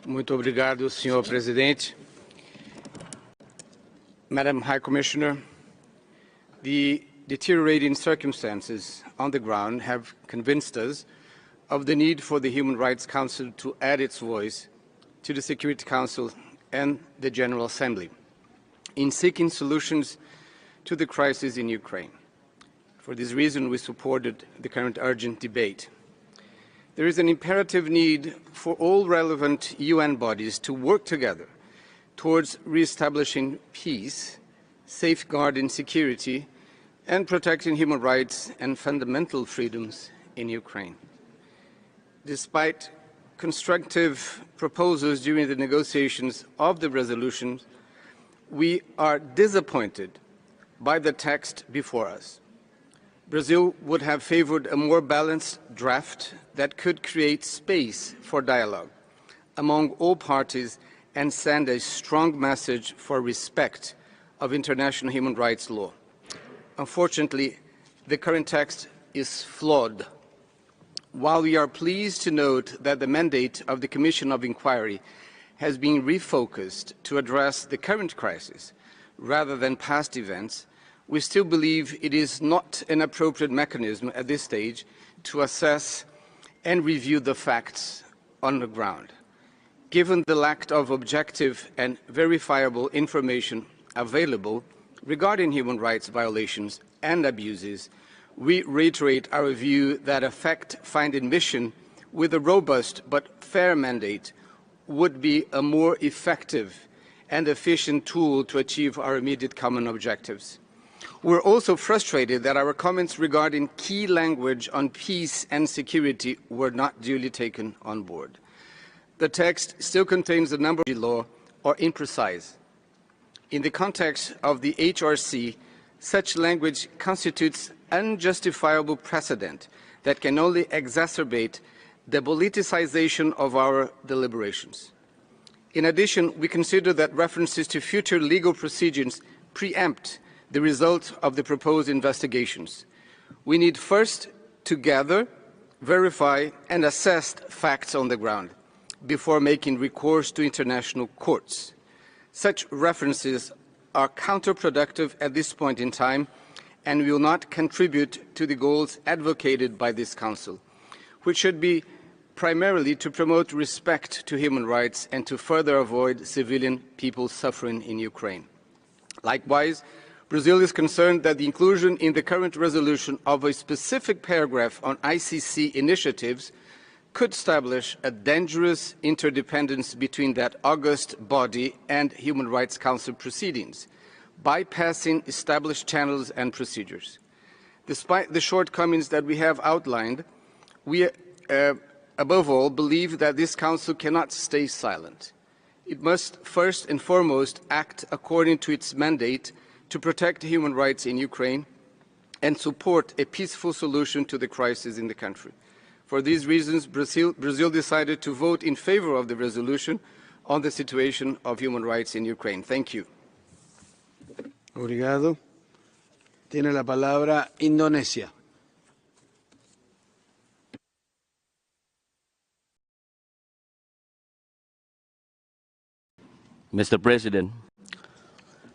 Speaker 20: Muito obrigado, Senhor Presidente. Madam High Commissioner, the deteriorating circumstances on the ground have convinced us of the need for the Human Rights Council to add its voice to the Security Council and the General Assembly in seeking solutions to the crisis in Ukraine. For this reason, we supported the current urgent debate. There is an imperative need for all relevant UN bodies to work together towards re-establishing peace, safeguarding security, and protecting human rights and fundamental freedoms in Ukraine. Despite constructive proposals during the negotiations of the resolution, we are disappointed by the text before us. Brazil would have favored a more balanced draft that could create space for dialogue among all parties and send a strong message for respect of international human rights law. Unfortunately, the current text is flawed. While we are pleased to note that the mandate of the Commission of Inquiry has been refocused to address the current crisis rather than past events, we still believe it is not an appropriate mechanism at this stage to assess and review the facts on the ground. Given the lack of objective and verifiable information available regarding human rights violations and abuses, we reiterate our view that a fact-finding mission with a robust but fair mandate would be a more effective and efficient tool to achieve our immediate common objectives. We're also frustrated that our comments regarding key language on peace and security were not duly taken on board. The text still contains a number of law or imprecise. In the context of the HRC, such language constitutes unjustifiable precedent that can only exacerbate the politicization of our deliberations. In addition, we consider that references to future legal procedures preempt the result of the proposed investigations. We need first to gather, verify, and assess facts on the ground. before making recourse to international courts. Such references are counterproductive at this point in time and will not contribute to the goals advocated by this Council, which should be primarily to promote respect to human rights and to further avoid civilian people suffering in Ukraine. Likewise, Brazil is concerned that the inclusion in the current resolution of a specific paragraph on ICC initiatives could establish a dangerous interdependence between that august body and Human Rights Council proceedings, bypassing established channels and procedures. Despite the shortcomings that we have outlined, we above all believe that this Council cannot stay silent. It must first and foremost act according to its mandate to protect human rights in Ukraine and support a peaceful solution to the crisis in the country. For these reasons, Brazil decided to vote in favor of the resolution on the situation of human rights in Ukraine. Thank you.
Speaker 2: Obrigado. Tiene la palabra Indonesia.
Speaker 1: Mr. President,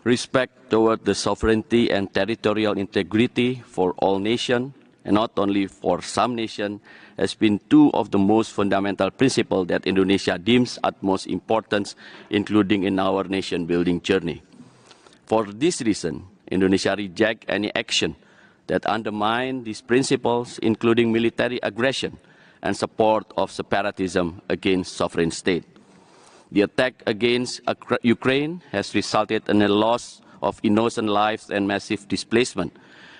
Speaker 1: respect toward the sovereignty and territorial integrity for all nations, and not only for some nations, has been two of the most fundamental principles that Indonesia deems utmost importance, including in our nation-building journey. For this reason, Indonesia rejects any action that undermines these principles, including military aggression and support of separatism against sovereign state. The attack against Ukraine has resulted in a loss of innocent lives and massive displacement,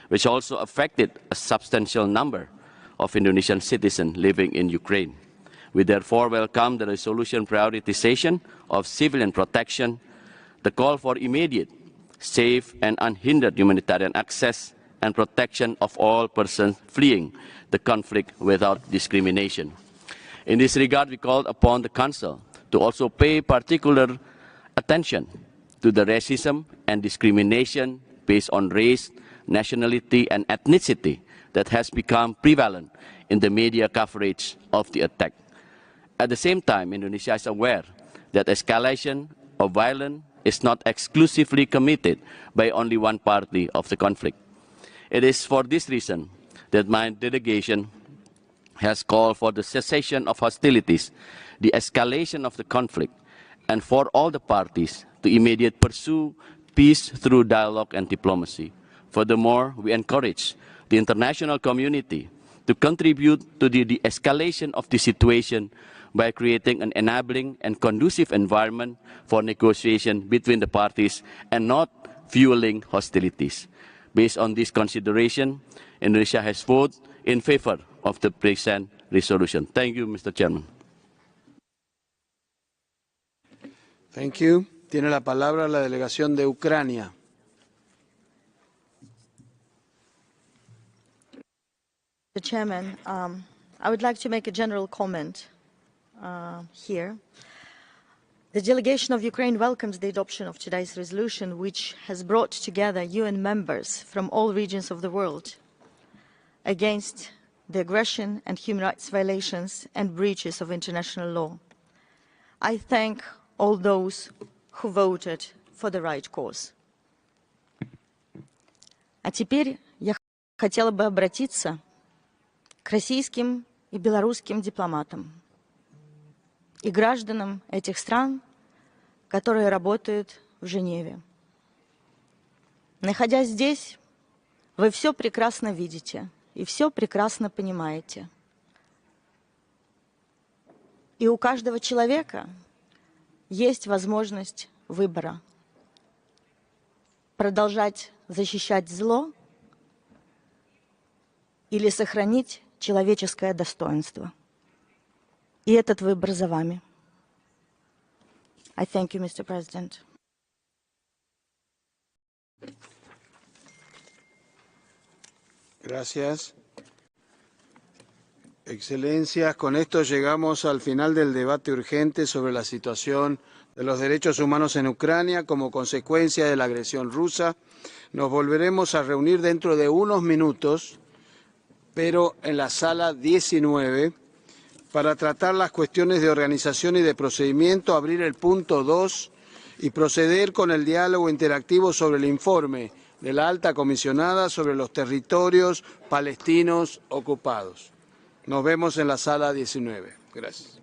Speaker 1: which also affected a substantial number of Indonesian citizens living in Ukraine. We therefore welcome the resolution prioritization of civilian protection, the call for immediate, safe and unhindered humanitarian access and protection of all persons fleeing the conflict without discrimination. In this regard, we called upon the Council to also pay particular attention to the racism and discrimination based on race, nationality and ethnicity that has become prevalent in the media coverage of the attack. At the same time, Indonesia is aware that escalation of violence is not exclusively committed by only one party of the conflict. It is for this reason that my delegation has called for the cessation of hostilities, the escalation of the conflict, and for all the parties to immediately pursue peace through dialogue and diplomacy. Furthermore, we encourage the international community to contribute to the de-escalation of the situation by creating an enabling and conducive environment for negotiation between the parties and not fueling hostilities. Based on this consideration, Indonesia has voted in favor of the present resolution. Thank you, Mr. Chairman.
Speaker 2: Thank you. Tiene la palabra la delegación de Ucrania.
Speaker 21: Mr. Chairman, I would like to make a general comment here. The delegation of Ukraine welcomes the adoption of today's resolution, which has brought together UN members from all regions of the world against the aggression and human rights violations and breaches of international law. I thank all those who voted for the right cause. А теперь я хотела бы обратиться к российским и белорусским дипломатам и гражданам этих стран, которые работают в Женеве. Находясь здесь, вы все прекрасно видите и все прекрасно понимаете. И у каждого человека есть возможность выбора. Продолжать защищать зло или сохранить человеческое достоинство. И этот выбор за вами. I thank you, Mr. President.
Speaker 2: Gracias. Excelencias, con esto llegamos al final del debate urgente sobre la situación de los derechos humanos en Ucrania como consecuencia de la agresión rusa. Nos volveremos a reunir dentro de unos minutos, pero en la sala 19, para tratar las cuestiones de organización y de procedimiento, abrir el punto 2 y proceder con el diálogo interactivo sobre el informe de la alta comisionada sobre los territorios palestinos ocupados. Nos vemos en la sala 19. Gracias.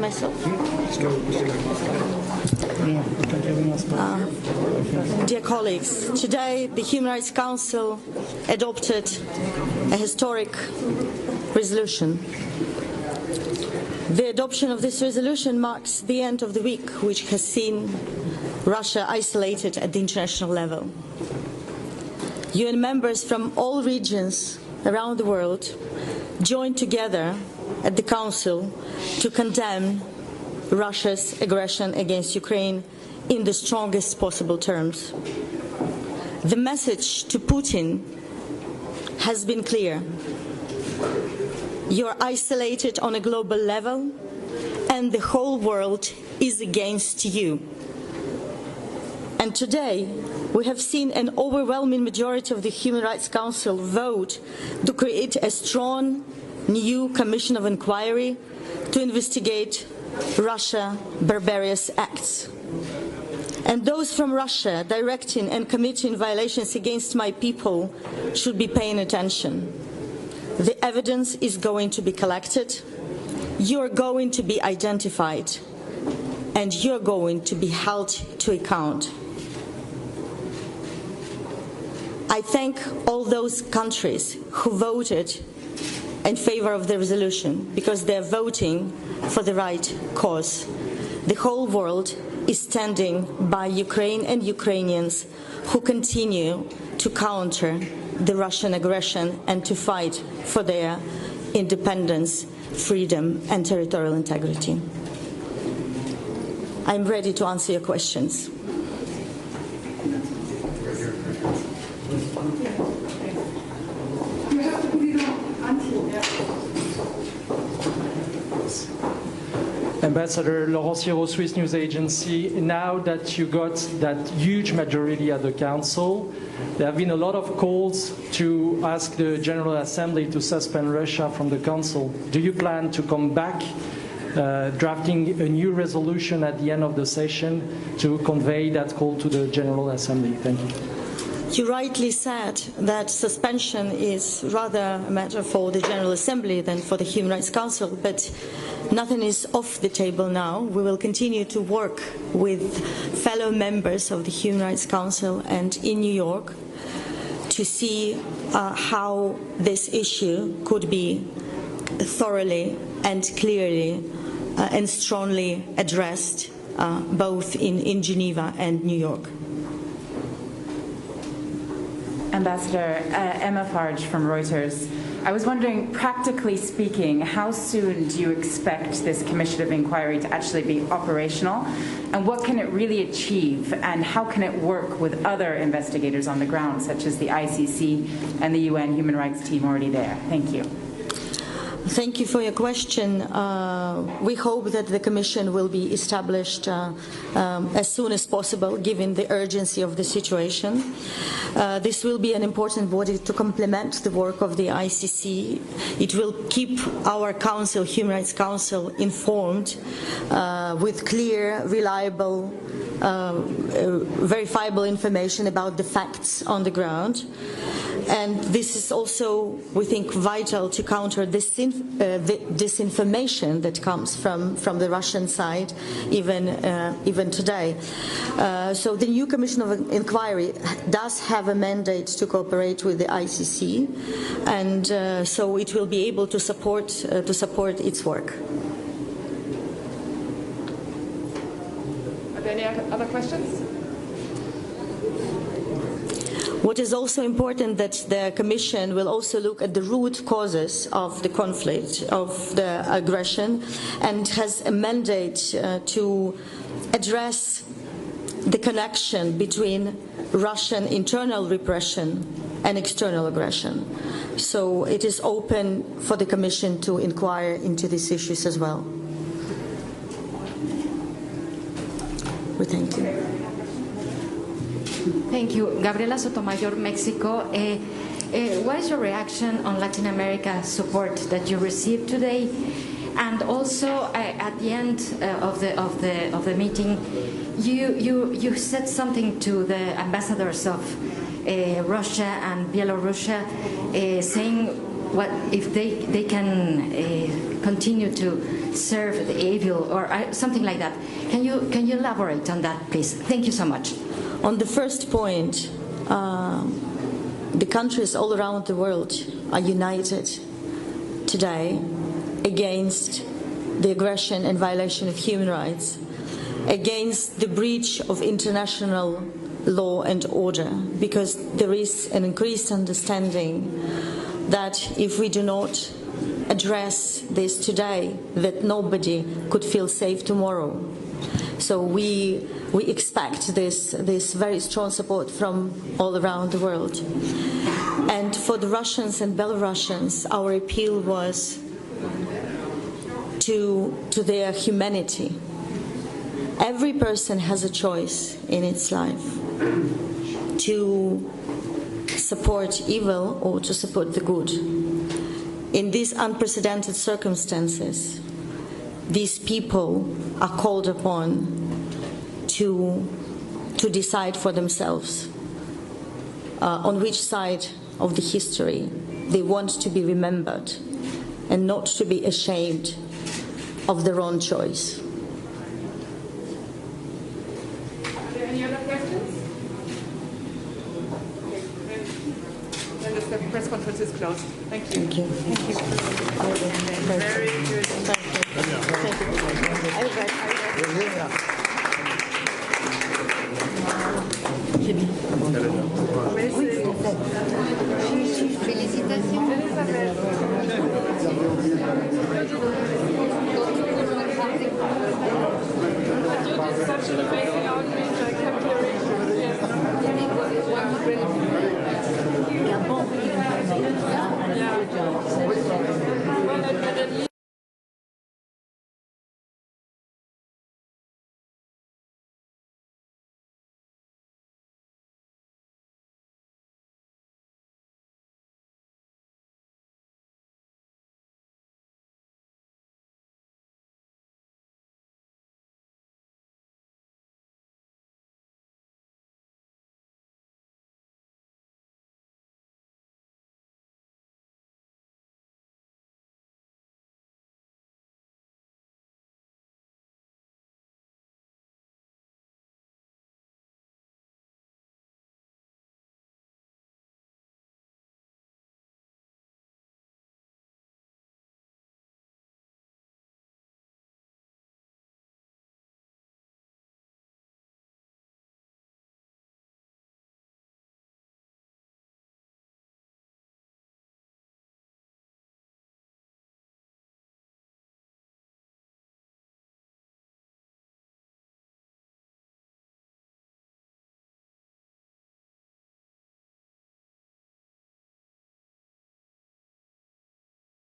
Speaker 21: myself? Dear colleagues, today the Human Rights Council adopted a historic resolution. The adoption of this resolution marks the end of the week which has seen Russia isolated at the international level. UN members from all regions around the world joined together at the Council to condemn Russia's aggression against Ukraine in the strongest possible terms. The message to Putin has been clear. You are isolated on a global level, and the whole world is against you. And today, we have seen an overwhelming majority of the Human Rights Council vote to create a strong new commission of inquiry to investigate Russia's barbarous acts. And those from Russia directing and committing violations against my people should be paying attention. The evidence is going to be collected, you're going to be identified, and you're going to be held to account. I thank all those countries who voted in favor of the resolution because they're voting for the right cause. The whole world is standing by Ukraine and Ukrainians who continue to counter the Russian aggression and to fight for their independence, freedom, and territorial integrity. I'm ready to answer your questions.
Speaker 3: Ambassador Laurent Siro, Swiss News Agency, now that you got that huge majority at the Council, there have been a lot of calls to ask the General Assembly to suspend Russia from the Council. Do you plan to come back drafting a new resolution at the end of the session to convey that call to the General Assembly? Thank you.
Speaker 21: You rightly said that suspension is rather a matter for the General Assembly than for the Human Rights Council, but nothing is off the table now. We will continue to work with fellow members of the Human Rights Council and in New York to see how this issue could be thoroughly and clearly and strongly addressed both in Geneva and New York.
Speaker 4: Ambassador Emma Farge from Reuters. I was wondering, practically speaking, how soon do you expect this commission of inquiry to actually be operational? And what can it really achieve? And how can it work with other investigators on the ground, such as the ICC and the UN Human Rights team already there? Thank you.
Speaker 21: Thank you for your question. We hope that the Commission will be established as soon as possible, given the urgency of the situation. This will be an important body to complement the work of the ICC. It will keep our Council, Human Rights Council, informed with clear, reliable, verifiable information about the facts on the ground. And this is also, we think, vital to counter this disinformation that comes from the Russian side, even today. So the new Commission of Inquiry does have a mandate to cooperate with the ICC, and so it will be able to support its work.
Speaker 4: Are there any other questions?
Speaker 21: What is also important that the Commission will also look at the root causes of the conflict, of the aggression, and has a mandate to address the connection between Russian internal repression and external aggression. So it is open for the Commission to inquire into these issues as well. We thank you.
Speaker 22: Thank you. Gabriela Sotomayor, Mexico. What is your reaction on Latin America support that you received today? And also, at the end of the meeting, you said something to the ambassadors of Russia and Belarus, saying what if they can continue to serve the evil or something like that. Can you elaborate on that, please? Thank you so much.
Speaker 21: On the first point, the countries all around the world are united today against the aggression and violation of human rights, against the breach of international law and order, because there is an increased understanding that if we do not address this today, that nobody could feel safe tomorrow. So we expect this very strong support from all around the world. And for the Russians and Belarusians, our appeal was to their humanity. Every person has a choice in its life to support evil or to support the good. In these unprecedented circumstances, these people are called upon to decide for themselves on which side of the history they want to be remembered and not to be ashamed of their own choice.
Speaker 5: Are there any other questions? Then the press conference is closed. Thank you.
Speaker 21: Thank you.
Speaker 5: Thank you. Very good. Thank you.
Speaker 22: Félicitations.